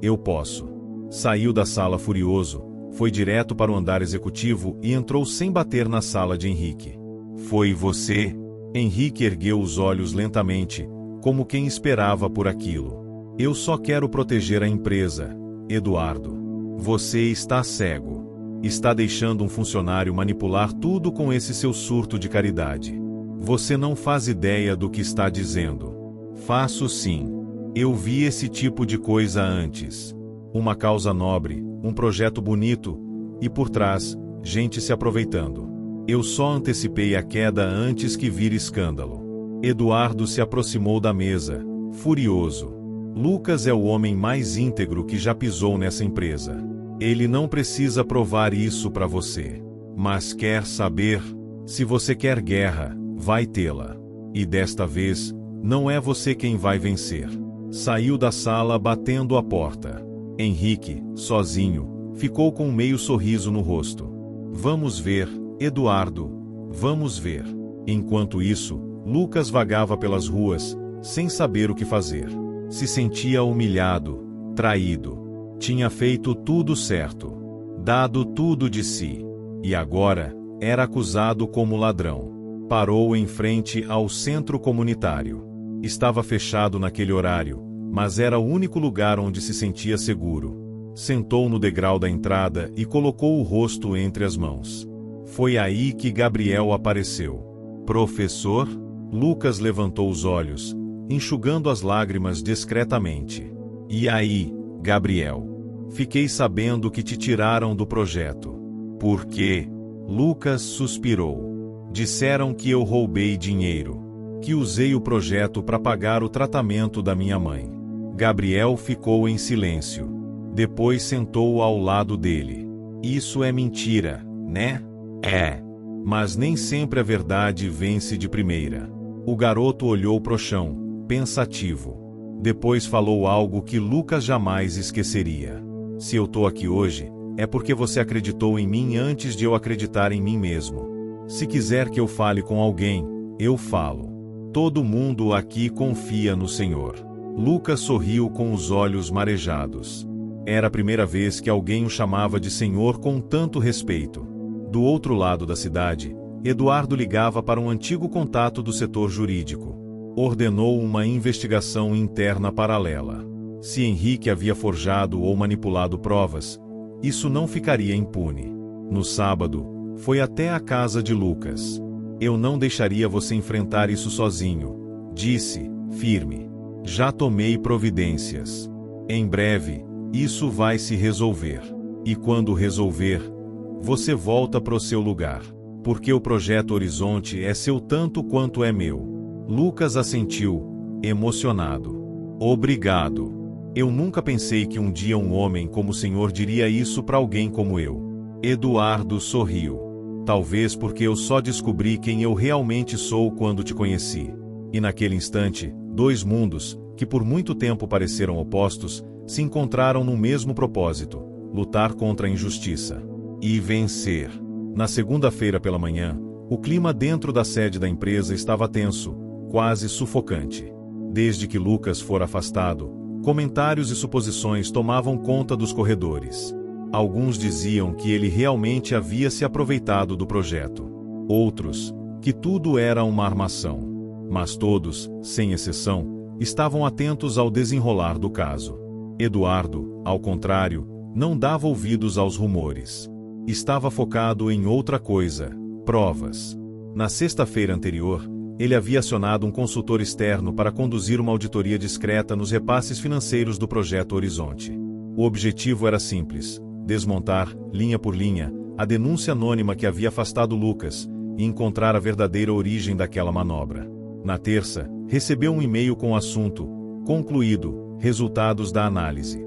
Eu posso. Saiu da sala furioso, foi direto para o andar executivo e entrou sem bater na sala de Henrique. Foi você? Henrique ergueu os olhos lentamente, como quem esperava por aquilo. Eu só quero proteger a empresa, Eduardo. Você está cego. Está deixando um funcionário manipular tudo com esse seu surto de caridade. Você não faz ideia do que está dizendo. Faço sim. Eu vi esse tipo de coisa antes. Uma causa nobre, um projeto bonito, e por trás, gente se aproveitando. Eu só antecipei a queda antes que vire escândalo. Eduardo se aproximou da mesa, furioso. Lucas é o homem mais íntegro que já pisou nessa empresa. Ele não precisa provar isso para você. Mas quer saber? Se você quer guerra, vai tê-la. E desta vez, não é você quem vai vencer. Saiu da sala batendo a porta. Henrique, sozinho, ficou com um meio sorriso no rosto. Vamos ver, Eduardo, vamos ver. Enquanto isso, Lucas vagava pelas ruas, sem saber o que fazer. Se sentia humilhado, traído. Tinha feito tudo certo, dado tudo de si. E agora, era acusado como ladrão. Parou em frente ao centro comunitário. Estava fechado naquele horário, mas era o único lugar onde se sentia seguro. Sentou no degrau da entrada e colocou o rosto entre as mãos. Foi aí que Gabriel apareceu. Professor? Lucas levantou os olhos, enxugando as lágrimas discretamente. E aí, Gabriel? Fiquei sabendo que te tiraram do projeto. Por quê? Lucas suspirou. Disseram que eu roubei dinheiro. Que usei o projeto para pagar o tratamento da minha mãe. Gabriel ficou em silêncio. Depois sentou ao lado dele. Isso é mentira, né? É. Mas nem sempre a verdade vence de primeira. O garoto olhou pro chão, pensativo. Depois falou algo que Lucas jamais esqueceria. Se eu tô aqui hoje, é porque você acreditou em mim antes de eu acreditar em mim mesmo. Se quiser que eu fale com alguém, eu falo. Todo mundo aqui confia no Senhor. Lucas sorriu com os olhos marejados. Era a primeira vez que alguém o chamava de Senhor com tanto respeito. Do outro lado da cidade, Eduardo ligava para um antigo contato do setor jurídico. Ordenou uma investigação interna paralela. Se Henrique havia forjado ou manipulado provas, isso não ficaria impune. No sábado, foi até a casa de Lucas. Eu não deixaria você enfrentar isso sozinho, disse, firme. Já tomei providências. Em breve, isso vai se resolver. E quando resolver, você volta pro seu lugar. Porque o projeto Horizonte é seu tanto quanto é meu. Lucas assentiu, emocionado. Obrigado. Eu nunca pensei que um dia um homem como o senhor diria isso para alguém como eu. Eduardo sorriu. Talvez porque eu só descobri quem eu realmente sou quando te conheci. E naquele instante, dois mundos, que por muito tempo pareceram opostos, se encontraram no mesmo propósito: lutar contra a injustiça. E vencer. Na segunda-feira pela manhã, o clima dentro da sede da empresa estava tenso, quase sufocante. Desde que Lucas fora afastado, comentários e suposições tomavam conta dos corredores. Alguns diziam que ele realmente havia se aproveitado do projeto. Outros, que tudo era uma armação. Mas todos, sem exceção, estavam atentos ao desenrolar do caso. Eduardo, ao contrário, não dava ouvidos aos rumores. Estava focado em outra coisa: provas. Na sexta-feira anterior, ele havia acionado um consultor externo para conduzir uma auditoria discreta nos repasses financeiros do projeto Horizonte. O objetivo era simples: desmontar, linha por linha, a denúncia anônima que havia afastado Lucas e encontrar a verdadeira origem daquela manobra. Na terça, recebeu um e-mail com o assunto: concluído, resultados da análise.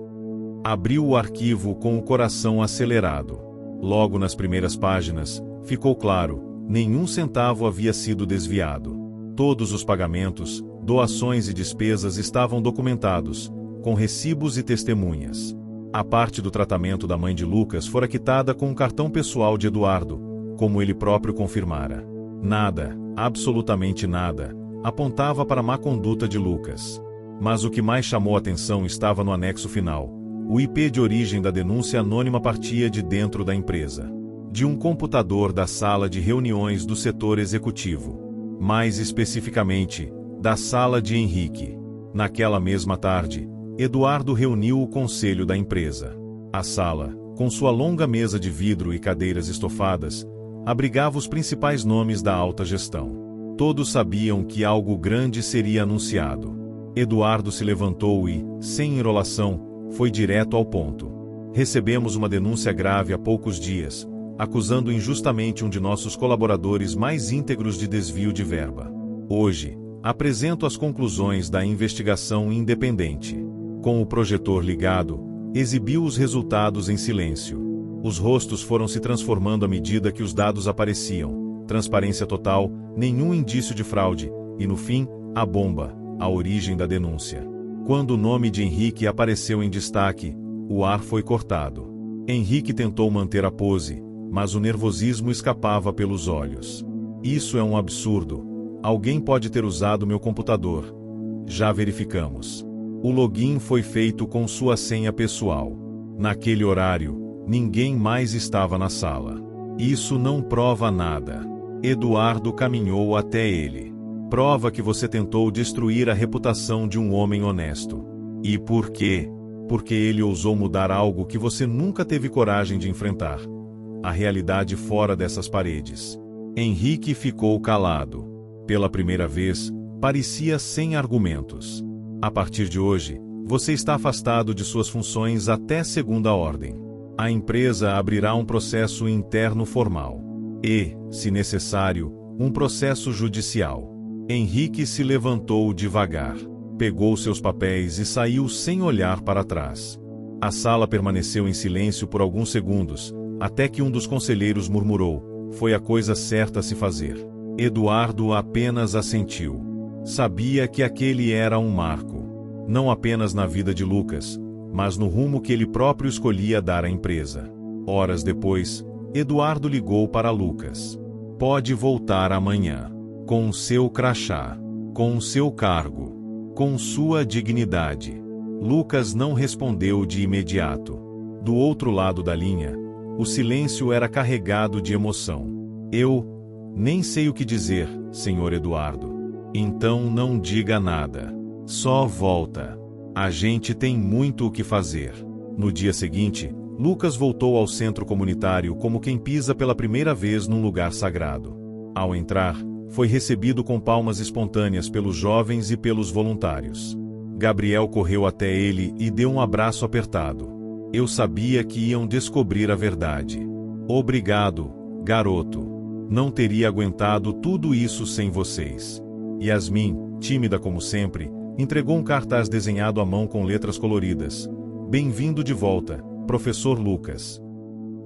Abriu o arquivo com o coração acelerado. Logo nas primeiras páginas, ficou claro: nenhum centavo havia sido desviado. Todos os pagamentos, doações e despesas estavam documentados, com recibos e testemunhas. A parte do tratamento da mãe de Lucas fora quitada com um cartão pessoal de Eduardo, como ele próprio confirmara. Nada, absolutamente nada, apontava para a má conduta de Lucas. Mas o que mais chamou a atenção estava no anexo final: o IP de origem da denúncia anônima partia de dentro da empresa. De um computador da sala de reuniões do setor executivo. Mais especificamente, da sala de Henrique. Naquela mesma tarde, Eduardo reuniu o conselho da empresa. A sala, com sua longa mesa de vidro e cadeiras estofadas, abrigava os principais nomes da alta gestão. Todos sabiam que algo grande seria anunciado. Eduardo se levantou e, sem enrolação, foi direto ao ponto. Recebemos uma denúncia grave há poucos dias, acusando injustamente um de nossos colaboradores mais íntegros de desvio de verba. Hoje, apresento as conclusões da investigação independente. Com o projetor ligado, exibiu os resultados em silêncio. Os rostos foram se transformando à medida que os dados apareciam. Transparência total, nenhum indício de fraude, e no fim, a bomba, a origem da denúncia. Quando o nome de Henrique apareceu em destaque, o ar foi cortado. Henrique tentou manter a pose, mas o nervosismo escapava pelos olhos. Isso é um absurdo. Alguém pode ter usado meu computador. Já verificamos. O login foi feito com sua senha pessoal. Naquele horário, ninguém mais estava na sala. Isso não prova nada. Eduardo caminhou até ele. Prova que você tentou destruir a reputação de um homem honesto. E por quê? Porque ele ousou mudar algo que você nunca teve coragem de enfrentar. A realidade fora dessas paredes. Henrique ficou calado. Pela primeira vez, parecia sem argumentos. A partir de hoje, você está afastado de suas funções até segunda ordem. A empresa abrirá um processo interno formal. E, se necessário, um processo judicial. Henrique se levantou devagar. Pegou seus papéis e saiu sem olhar para trás. A sala permaneceu em silêncio por alguns segundos, até que um dos conselheiros murmurou: foi a coisa certa a se fazer. Eduardo apenas assentiu. Sabia que aquele era um marco. Não apenas na vida de Lucas, mas no rumo que ele próprio escolhia dar à empresa. Horas depois, Eduardo ligou para Lucas. Pode voltar amanhã. Com seu crachá. Com seu cargo. Com sua dignidade. Lucas não respondeu de imediato. Do outro lado da linha, o silêncio era carregado de emoção. Eu nem sei o que dizer, senhor Eduardo. Então não diga nada. Só volta. A gente tem muito o que fazer. No dia seguinte, Lucas voltou ao centro comunitário como quem pisa pela primeira vez num lugar sagrado. Ao entrar, foi recebido com palmas espontâneas pelos jovens e pelos voluntários. Gabriel correu até ele e deu um abraço apertado. Eu sabia que iam descobrir a verdade. Obrigado, garoto. Não teria aguentado tudo isso sem vocês. Yasmin, tímida como sempre, entregou um cartaz desenhado à mão com letras coloridas. Bem-vindo de volta, professor Lucas.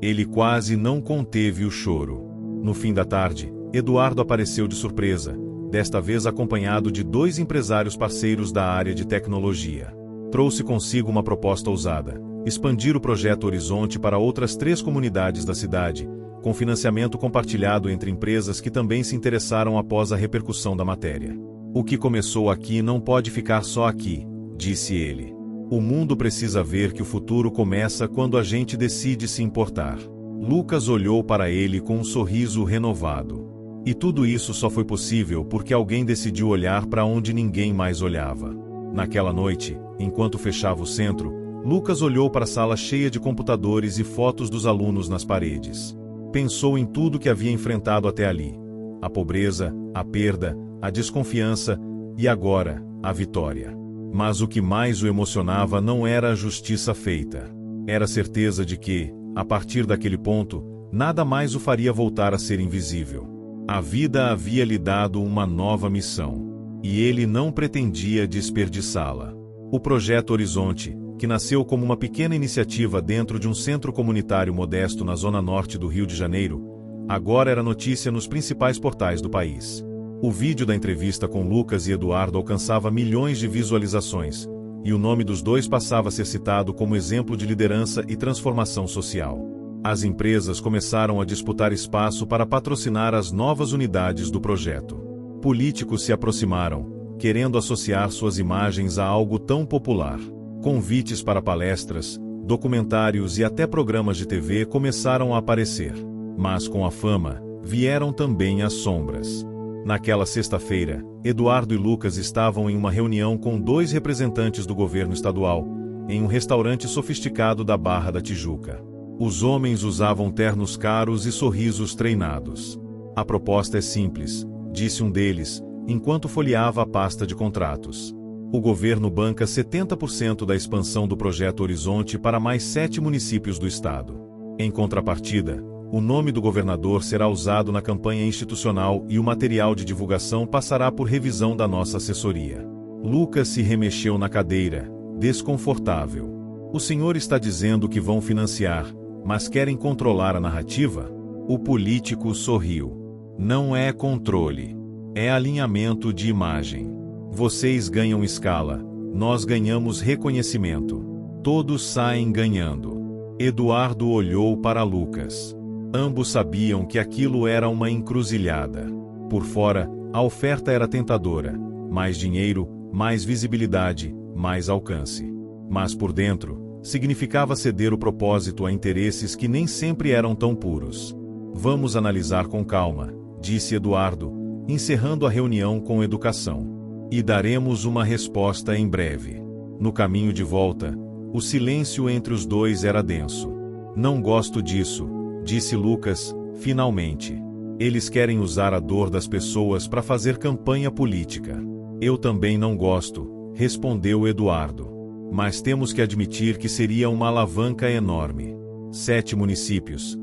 Ele quase não conteve o choro. No fim da tarde, Eduardo apareceu de surpresa, desta vez acompanhado de 2 empresários parceiros da área de tecnologia. Trouxe consigo uma proposta ousada: expandir o projeto Horizonte para outras 3 comunidades da cidade, com financiamento compartilhado entre empresas que também se interessaram após a repercussão da matéria. O que começou aqui não pode ficar só aqui, disse ele. O mundo precisa ver que o futuro começa quando a gente decide se importar. Lucas olhou para ele com um sorriso renovado. E tudo isso só foi possível porque alguém decidiu olhar para onde ninguém mais olhava. Naquela noite, enquanto fechava o centro, Lucas olhou para a sala cheia de computadores e fotos dos alunos nas paredes. Pensou em tudo que havia enfrentado até ali. A pobreza, a perda, a desconfiança e agora, a vitória. Mas o que mais o emocionava não era a justiça feita. Era a certeza de que, a partir daquele ponto, nada mais o faria voltar a ser invisível. A vida havia lhe dado uma nova missão. E ele não pretendia desperdiçá-la. O Projeto Horizonte, que nasceu como uma pequena iniciativa dentro de um centro comunitário modesto na zona norte do Rio de Janeiro, agora era notícia nos principais portais do país. O vídeo da entrevista com Lucas e Eduardo alcançava milhões de visualizações, e o nome dos dois passava a ser citado como exemplo de liderança e transformação social. As empresas começaram a disputar espaço para patrocinar as novas unidades do projeto. Políticos se aproximaram, querendo associar suas imagens a algo tão popular. Convites para palestras, documentários e até programas de TV começaram a aparecer. Mas com a fama, vieram também as sombras. Naquela sexta-feira, Eduardo e Lucas estavam em uma reunião com 2 representantes do governo estadual, em um restaurante sofisticado da Barra da Tijuca. Os homens usavam ternos caros e sorrisos treinados. A proposta é simples, disse um deles, enquanto folheava a pasta de contratos. O governo banca 70% da expansão do projeto Horizonte para mais 7 municípios do estado. Em contrapartida, o nome do governador será usado na campanha institucional e o material de divulgação passará por revisão da nossa assessoria. Lucas se remexeu na cadeira, desconfortável. O senhor está dizendo que vão financiar, mas querem controlar a narrativa? O político sorriu. Não é controle. É alinhamento de imagem. Vocês ganham escala, nós ganhamos reconhecimento. Todos saem ganhando. Eduardo olhou para Lucas. Ambos sabiam que aquilo era uma encruzilhada. Por fora, a oferta era tentadora. Mais dinheiro, mais visibilidade, mais alcance. Mas por dentro, significava ceder o propósito a interesses que nem sempre eram tão puros. Vamos analisar com calma, disse Eduardo, encerrando a reunião com educação. E daremos uma resposta em breve. No caminho de volta, o silêncio entre os dois era denso. Não gosto disso, disse Lucas, finalmente. Eles querem usar a dor das pessoas para fazer campanha política. Eu também não gosto, respondeu Eduardo. Mas temos que admitir que seria uma alavanca enorme. 7 municípios.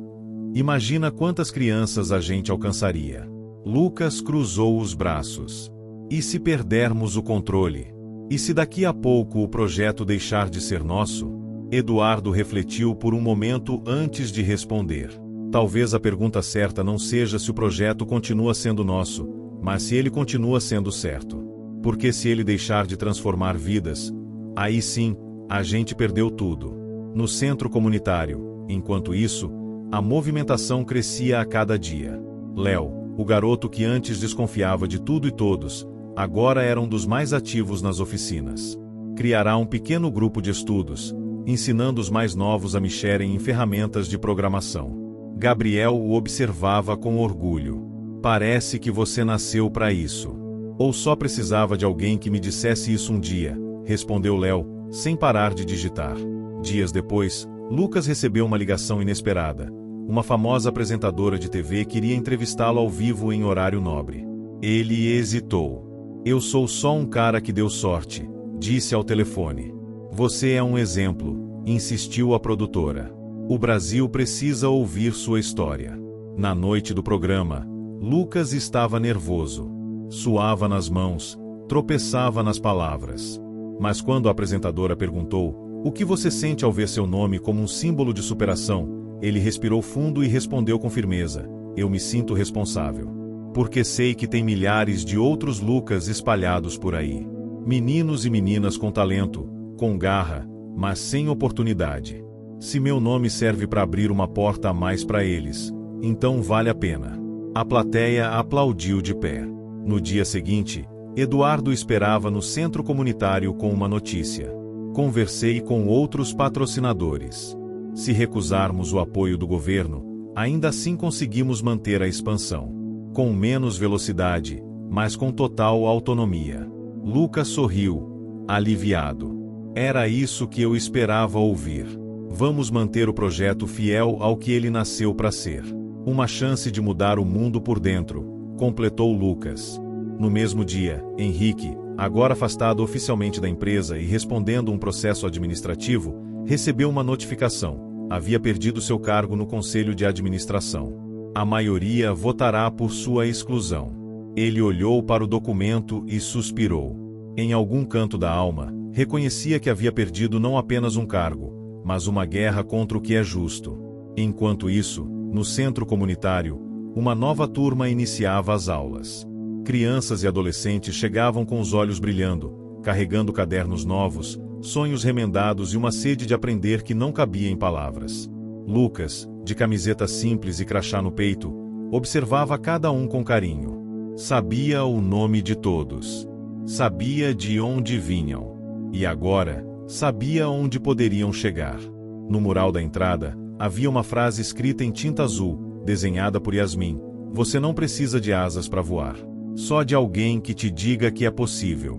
Imagina quantas crianças a gente alcançaria. Lucas cruzou os braços. E se perdermos o controle? E se daqui a pouco o projeto deixar de ser nosso? Eduardo refletiu por um momento antes de responder. Talvez a pergunta certa não seja se o projeto continua sendo nosso, mas se ele continua sendo certo. Porque se ele deixar de transformar vidas, aí sim, a gente perdeu tudo. No centro comunitário, enquanto isso, a movimentação crescia a cada dia. Léo, o garoto que antes desconfiava de tudo e todos, agora era um dos mais ativos nas oficinas. Criará um pequeno grupo de estudos, ensinando os mais novos a mexerem em ferramentas de programação. Gabriel o observava com orgulho. Parece que você nasceu para isso. Ou só precisava de alguém que me dissesse isso um dia, respondeu Léo, sem parar de digitar. Dias depois, Lucas recebeu uma ligação inesperada. Uma famosa apresentadora de TV queria entrevistá-lo ao vivo em horário nobre. Ele hesitou. Eu sou só um cara que deu sorte, disse ao telefone. Você é um exemplo, insistiu a produtora. O Brasil precisa ouvir sua história. Na noite do programa, Lucas estava nervoso. Suava nas mãos, tropeçava nas palavras. Mas quando a apresentadora perguntou, o que você sente ao ver seu nome como um símbolo de superação, ele respirou fundo e respondeu com firmeza, eu me sinto responsável. Porque sei que tem milhares de outros Lucas espalhados por aí. Meninos e meninas com talento, com garra, mas sem oportunidade. Se meu nome serve para abrir uma porta a mais para eles, então vale a pena. A plateia aplaudiu de pé. No dia seguinte, Eduardo esperava no centro comunitário com uma notícia. Conversei com outros patrocinadores. Se recusarmos o apoio do governo, ainda assim conseguimos manter a expansão. Com menos velocidade, mas com total autonomia. Lucas sorriu, aliviado. Era isso que eu esperava ouvir. Vamos manter o projeto fiel ao que ele nasceu para ser. Uma chance de mudar o mundo por dentro, completou Lucas. No mesmo dia, Henrique, agora afastado oficialmente da empresa e respondendo um processo administrativo, recebeu uma notificação. Havia perdido seu cargo no conselho de administração. A maioria votará por sua exclusão. Ele olhou para o documento e suspirou. Em algum canto da alma, reconhecia que havia perdido não apenas um cargo, mas uma guerra contra o que é justo. Enquanto isso, no centro comunitário, uma nova turma iniciava as aulas. Crianças e adolescentes chegavam com os olhos brilhando, carregando cadernos novos, sonhos remendados e uma sede de aprender que não cabia em palavras. Lucas, de camiseta simples e crachá no peito, observava cada um com carinho. Sabia o nome de todos. Sabia de onde vinham. E agora, sabia onde poderiam chegar. No mural da entrada, havia uma frase escrita em tinta azul, desenhada por Yasmin: "Você não precisa de asas para voar. Só de alguém que te diga que é possível."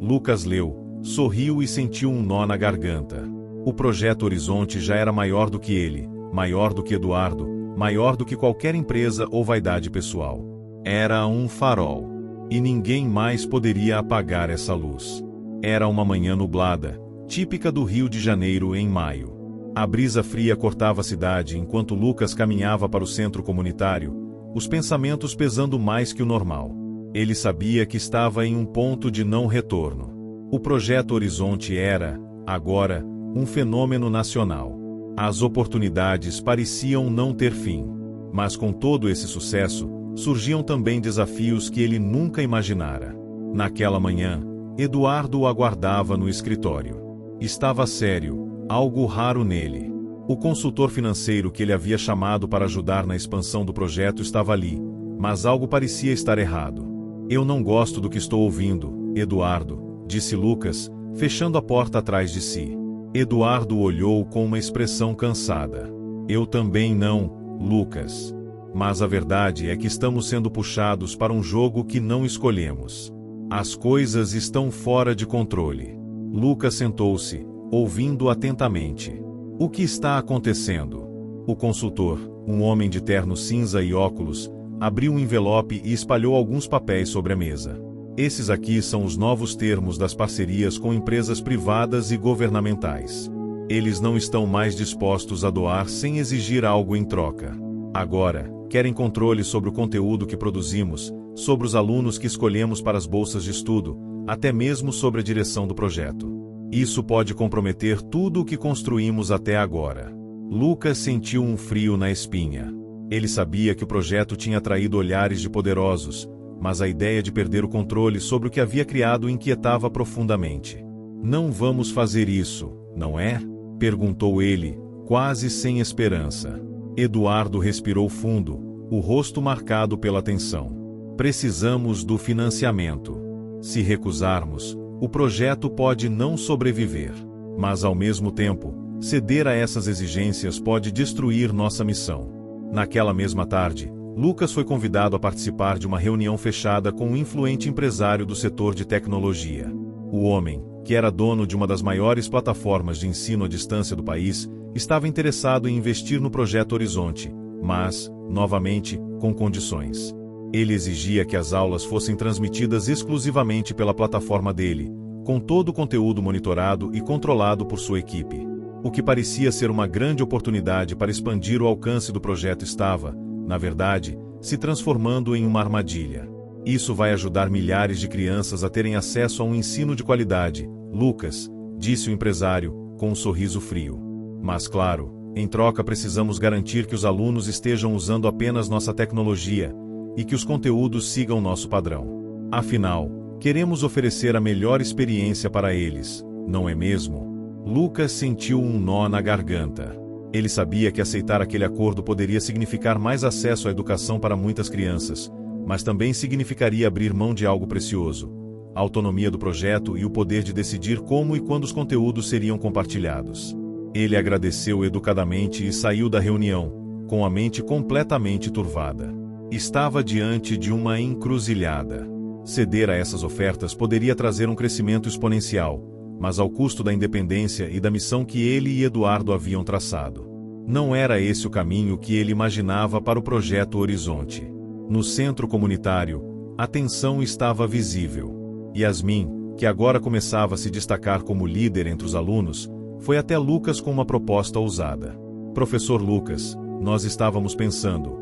Lucas leu, sorriu e sentiu um nó na garganta. O projeto Horizonte já era maior do que ele, maior do que Eduardo, maior do que qualquer empresa ou vaidade pessoal. Era um farol. E ninguém mais poderia apagar essa luz. Era uma manhã nublada, típica do Rio de Janeiro em maio. A brisa fria cortava a cidade enquanto Lucas caminhava para o centro comunitário, os pensamentos pesando mais que o normal. Ele sabia que estava em um ponto de não retorno. O projeto Horizonte era, agora, um fenômeno nacional. As oportunidades pareciam não ter fim. Mas com todo esse sucesso, surgiam também desafios que ele nunca imaginara. Naquela manhã, Eduardo o aguardava no escritório. Estava sério, algo raro nele. O consultor financeiro que ele havia chamado para ajudar na expansão do projeto estava ali, mas algo parecia estar errado. "Eu não gosto do que estou ouvindo, Eduardo", disse Lucas, fechando a porta atrás de si. Eduardo olhou com uma expressão cansada. "Eu também não, Lucas. Mas a verdade é que estamos sendo puxados para um jogo que não escolhemos. As coisas estão fora de controle." Lucas sentou-se, ouvindo atentamente. "O que está acontecendo?" O consultor, um homem de terno cinza e óculos, abriu um envelope e espalhou alguns papéis sobre a mesa. "Esses aqui são os novos termos das parcerias com empresas privadas e governamentais. Eles não estão mais dispostos a doar sem exigir algo em troca. Agora, querem controle sobre o conteúdo que produzimos, sobre os alunos que escolhemos para as bolsas de estudo, até mesmo sobre a direção do projeto. Isso pode comprometer tudo o que construímos até agora." Lucas sentiu um frio na espinha. Ele sabia que o projeto tinha atraído olhares de poderosos, mas a ideia de perder o controle sobre o que havia criado o inquietava profundamente. "Não vamos fazer isso, não é?" perguntou ele, quase sem esperança. Eduardo respirou fundo, o rosto marcado pela tensão. "Precisamos do financiamento. Se recusarmos, o projeto pode não sobreviver. Mas ao mesmo tempo, ceder a essas exigências pode destruir nossa missão." Naquela mesma tarde, Lucas foi convidado a participar de uma reunião fechada com um influente empresário do setor de tecnologia. O homem, que era dono de uma das maiores plataformas de ensino à distância do país, estava interessado em investir no projeto Horizonte, mas, novamente, com condições. Ele exigia que as aulas fossem transmitidas exclusivamente pela plataforma dele, com todo o conteúdo monitorado e controlado por sua equipe. O que parecia ser uma grande oportunidade para expandir o alcance do projeto estava, na verdade, se transformando em uma armadilha. "Isso vai ajudar milhares de crianças a terem acesso a um ensino de qualidade, Lucas", disse o empresário, com um sorriso frio. "Mas claro, em troca precisamos garantir que os alunos estejam usando apenas nossa tecnologia e que os conteúdos sigam nosso padrão. Afinal, queremos oferecer a melhor experiência para eles, não é mesmo?" Lucas sentiu um nó na garganta. Ele sabia que aceitar aquele acordo poderia significar mais acesso à educação para muitas crianças, mas também significaria abrir mão de algo precioso: a autonomia do projeto e o poder de decidir como e quando os conteúdos seriam compartilhados. Ele agradeceu educadamente e saiu da reunião, com a mente completamente turvada. Estava diante de uma encruzilhada. Ceder a essas ofertas poderia trazer um crescimento exponencial, mas ao custo da independência e da missão que ele e Eduardo haviam traçado. Não era esse o caminho que ele imaginava para o projeto Horizonte. No centro comunitário, a tensão estava visível. Yasmin, que agora começava a se destacar como líder entre os alunos, foi até Lucas com uma proposta ousada. "Professor Lucas, nós estávamos pensando,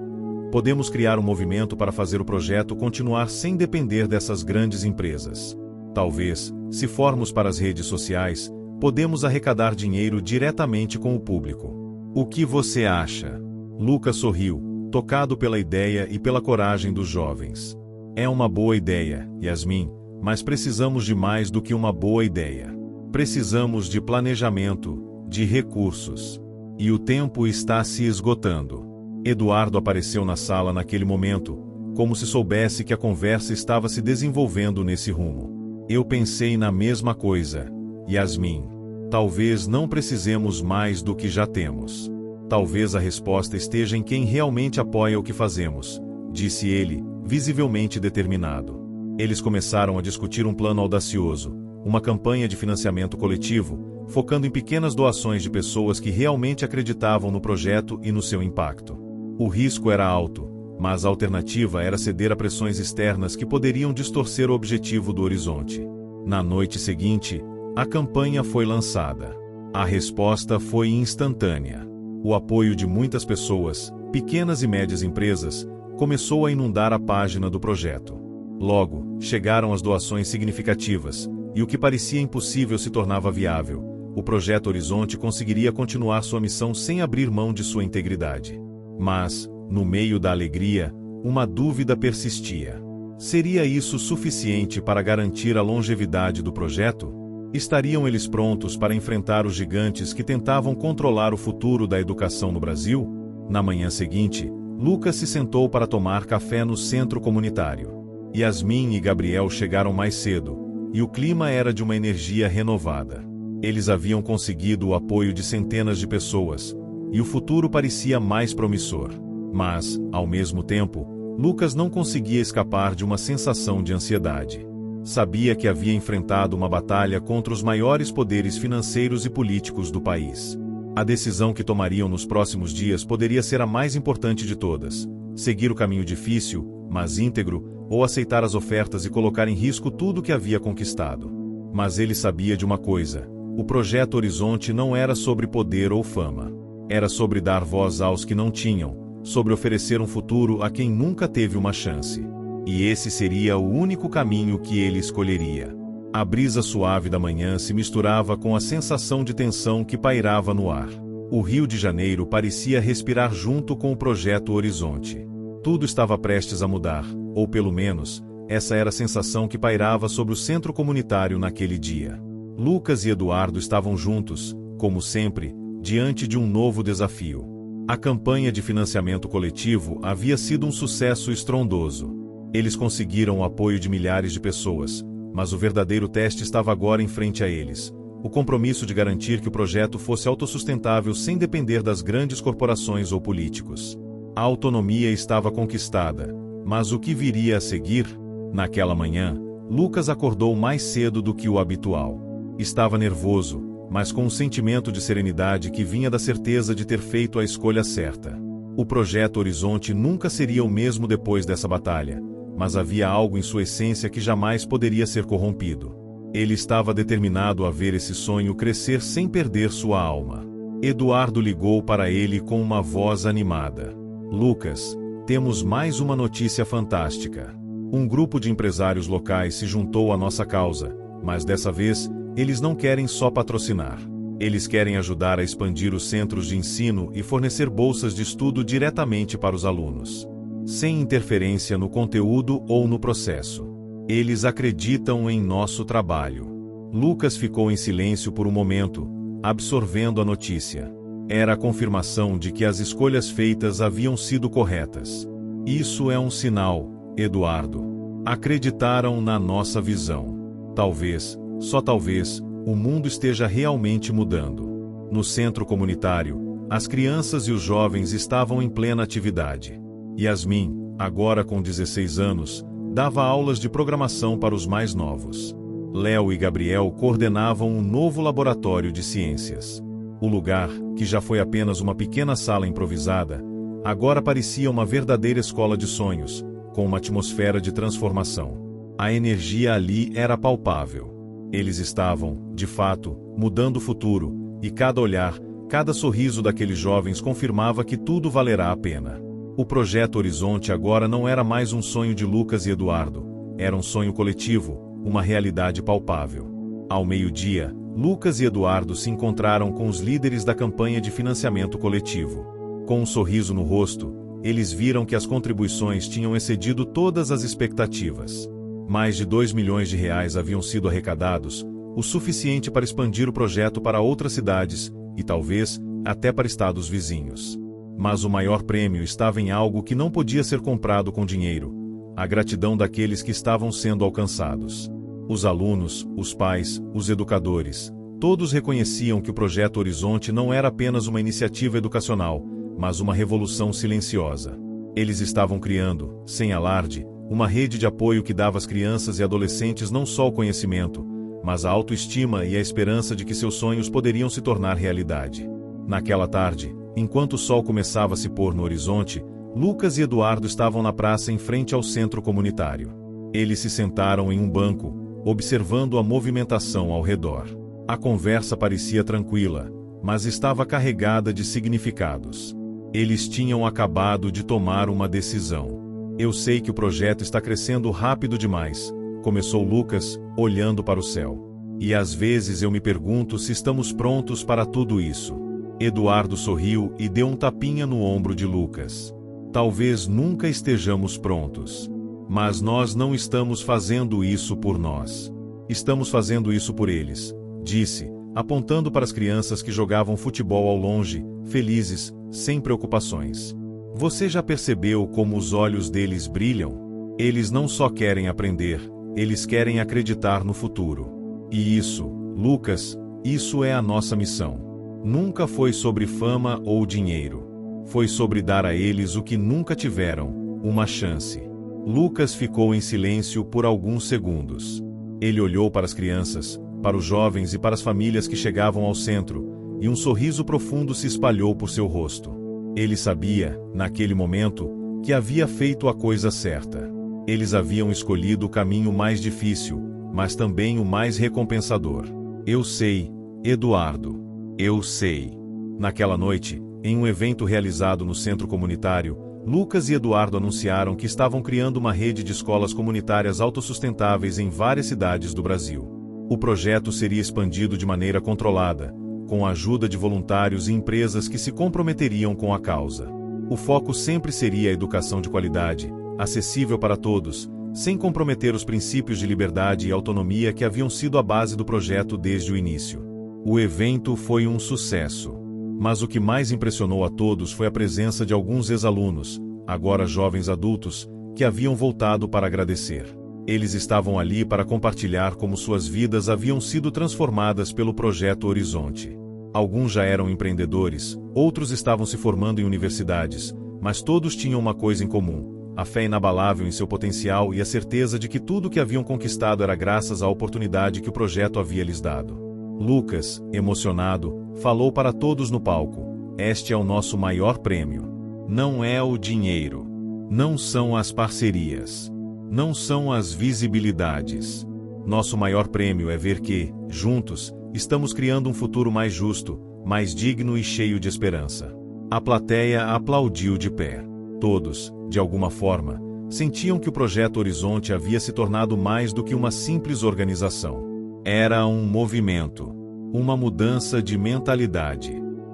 podemos criar um movimento para fazer o projeto continuar sem depender dessas grandes empresas. Talvez, se formos para as redes sociais, podemos arrecadar dinheiro diretamente com o público. O que você acha?" Lucas sorriu, tocado pela ideia e pela coragem dos jovens. "É uma boa ideia, Yasmin, mas precisamos de mais do que uma boa ideia. Precisamos de planejamento, de recursos. E o tempo está se esgotando." Eduardo apareceu na sala naquele momento, como se soubesse que a conversa estava se desenvolvendo nesse rumo. "Eu pensei na mesma coisa, Yasmin. Talvez não precisemos mais do que já temos. Talvez a resposta esteja em quem realmente apoia o que fazemos, disse ele, visivelmente determinado. Eles começaram a discutir um plano audacioso, uma campanha de financiamento coletivo, focando em pequenas doações de pessoas que realmente acreditavam no projeto e no seu impacto. O risco era alto, mas a alternativa era ceder a pressões externas que poderiam distorcer o objetivo do Horizonte. Na noite seguinte, a campanha foi lançada. A resposta foi instantânea. O apoio de muitas pessoas, pequenas e médias empresas, começou a inundar a página do projeto. Logo, chegaram as doações significativas, e o que parecia impossível se tornava viável. O Projeto Horizonte conseguiria continuar sua missão sem abrir mão de sua integridade. Mas, no meio da alegria, uma dúvida persistia. Seria isso suficiente para garantir a longevidade do projeto? Estariam eles prontos para enfrentar os gigantes que tentavam controlar o futuro da educação no Brasil? Na manhã seguinte, Lucas se sentou para tomar café no centro comunitário. Yasmin e Gabriel chegaram mais cedo, e o clima era de uma energia renovada. Eles haviam conseguido o apoio de centenas de pessoas, e o futuro parecia mais promissor. Mas, ao mesmo tempo, Lucas não conseguia escapar de uma sensação de ansiedade. Sabia que havia enfrentado uma batalha contra os maiores poderes financeiros e políticos do país. A decisão que tomariam nos próximos dias poderia ser a mais importante de todas: seguir o caminho difícil, mas íntegro, ou aceitar as ofertas e colocar em risco tudo o que havia conquistado. Mas ele sabia de uma coisa: o Projeto Horizonte não era sobre poder ou fama. Era sobre dar voz aos que não tinham, sobre oferecer um futuro a quem nunca teve uma chance. E esse seria o único caminho que ele escolheria. A brisa suave da manhã se misturava com a sensação de tensão que pairava no ar. O Rio de Janeiro parecia respirar junto com o Projeto Horizonte. Tudo estava prestes a mudar, ou pelo menos, essa era a sensação que pairava sobre o centro comunitário naquele dia. Lucas e Eduardo estavam juntos, como sempre, diante de um novo desafio. A campanha de financiamento coletivo havia sido um sucesso estrondoso. Eles conseguiram o apoio de milhares de pessoas, mas o verdadeiro teste estava agora em frente a eles: o compromisso de garantir que o projeto fosse autossustentável sem depender das grandes corporações ou políticos. A autonomia estava conquistada, mas o que viria a seguir? Naquela manhã, Lucas acordou mais cedo do que o habitual. Estava nervoso, mas com um sentimento de serenidade que vinha da certeza de ter feito a escolha certa. O Projeto Horizonte nunca seria o mesmo depois dessa batalha, mas havia algo em sua essência que jamais poderia ser corrompido. Ele estava determinado a ver esse sonho crescer sem perder sua alma. Eduardo ligou para ele com uma voz animada. Lucas, temos mais uma notícia fantástica. Um grupo de empresários locais se juntou à nossa causa, mas dessa vez, eles não querem só patrocinar. Eles querem ajudar a expandir os centros de ensino e fornecer bolsas de estudo diretamente para os alunos, sem interferência no conteúdo ou no processo. Eles acreditam em nosso trabalho. Lucas ficou em silêncio por um momento, absorvendo a notícia. Era a confirmação de que as escolhas feitas haviam sido corretas. Isso é um sinal, Eduardo. Acreditaram na nossa visão. Talvez, só talvez, o mundo esteja realmente mudando. No centro comunitário, as crianças e os jovens estavam em plena atividade. Yasmin, agora com 16 anos, dava aulas de programação para os mais novos. Léo e Gabriel coordenavam um novo laboratório de ciências. O lugar, que já foi apenas uma pequena sala improvisada, agora parecia uma verdadeira escola de sonhos, com uma atmosfera de transformação. A energia ali era palpável. Eles estavam, de fato, mudando o futuro, e cada olhar, cada sorriso daqueles jovens confirmava que tudo valerá a pena. O Projeto Horizonte agora não era mais um sonho de Lucas e Eduardo, era um sonho coletivo, uma realidade palpável. Ao meio-dia, Lucas e Eduardo se encontraram com os líderes da campanha de financiamento coletivo. Com um sorriso no rosto, eles viram que as contribuições tinham excedido todas as expectativas. Mais de 2 milhões de reais haviam sido arrecadados, o suficiente para expandir o projeto para outras cidades, e talvez, até para estados vizinhos. Mas o maior prêmio estava em algo que não podia ser comprado com dinheiro: a gratidão daqueles que estavam sendo alcançados. Os alunos, os pais, os educadores. Todos reconheciam que o Projeto Horizonte não era apenas uma iniciativa educacional, mas uma revolução silenciosa. Eles estavam criando, sem alarde, uma rede de apoio que dava às crianças e adolescentes não só o conhecimento, mas a autoestima e a esperança de que seus sonhos poderiam se tornar realidade. Naquela tarde, enquanto o sol começava a se pôr no horizonte, Lucas e Eduardo estavam na praça em frente ao centro comunitário. Eles se sentaram em um banco, observando a movimentação ao redor. A conversa parecia tranquila, mas estava carregada de significados. Eles tinham acabado de tomar uma decisão. Eu sei que o projeto está crescendo rápido demais, começou Lucas, olhando para o céu. E às vezes eu me pergunto se estamos prontos para tudo isso. Eduardo sorriu e deu um tapinha no ombro de Lucas. Talvez nunca estejamos prontos. Mas nós não estamos fazendo isso por nós. Estamos fazendo isso por eles, disse, apontando para as crianças que jogavam futebol ao longe, felizes, sem preocupações. Você já percebeu como os olhos deles brilham? Eles não só querem aprender, eles querem acreditar no futuro. E isso, Lucas, isso é a nossa missão. Nunca foi sobre fama ou dinheiro. Foi sobre dar a eles o que nunca tiveram, uma chance. Lucas ficou em silêncio por alguns segundos. Ele olhou para as crianças, para os jovens e para as famílias que chegavam ao centro, e um sorriso profundo se espalhou por seu rosto. Ele sabia, naquele momento, que havia feito a coisa certa. Eles haviam escolhido o caminho mais difícil, mas também o mais recompensador. Eu sei, Eduardo. Eu sei. Naquela noite, em um evento realizado no centro comunitário, Lucas e Eduardo anunciaram que estavam criando uma rede de escolas comunitárias autossustentáveis em várias cidades do Brasil. O projeto seria expandido de maneira controlada, com a ajuda de voluntários e empresas que se comprometeriam com a causa. O foco sempre seria a educação de qualidade, acessível para todos, sem comprometer os princípios de liberdade e autonomia que haviam sido a base do projeto desde o início. O evento foi um sucesso. Mas o que mais impressionou a todos foi a presença de alguns ex-alunos, agora jovens adultos, que haviam voltado para agradecer. Eles estavam ali para compartilhar como suas vidas haviam sido transformadas pelo Projeto Horizonte. Alguns já eram empreendedores, outros estavam se formando em universidades, mas todos tinham uma coisa em comum: a fé inabalável em seu potencial e a certeza de que tudo o que haviam conquistado era graças à oportunidade que o projeto havia lhes dado. Lucas, emocionado, falou para todos no palco: este é o nosso maior prêmio. Não é o dinheiro. Não são as parcerias. Não são as visibilidades. Nosso maior prêmio é ver que, juntos, estamos criando um futuro mais justo, mais digno e cheio de esperança. A plateia aplaudiu de pé. Todos, de alguma forma, sentiam que o Projeto Horizonte havia se tornado mais do que uma simples organização. Era um movimento, uma mudança de mentalidade.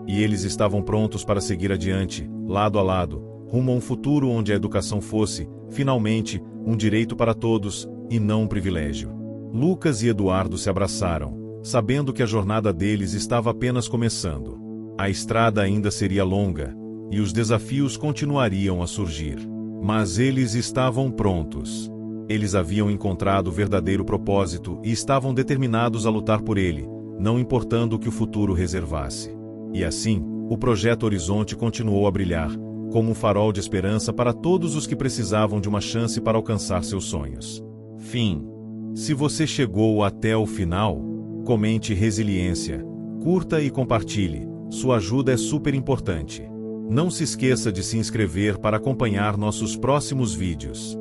E eles estavam prontos para seguir adiante, lado a lado, rumo a um futuro onde a educação fosse, finalmente, um direito para todos, e não um privilégio. Lucas e Eduardo se abraçaram, sabendo que a jornada deles estava apenas começando. A estrada ainda seria longa, e os desafios continuariam a surgir. Mas eles estavam prontos. Eles haviam encontrado o verdadeiro propósito e estavam determinados a lutar por ele, não importando o que o futuro reservasse. E assim, o Projeto Horizonte continuou a brilhar, como um farol de esperança para todos os que precisavam de uma chance para alcançar seus sonhos. Fim. Se você chegou até o final, comente resiliência, curta e compartilhe, sua ajuda é super importante. Não se esqueça de se inscrever para acompanhar nossos próximos vídeos.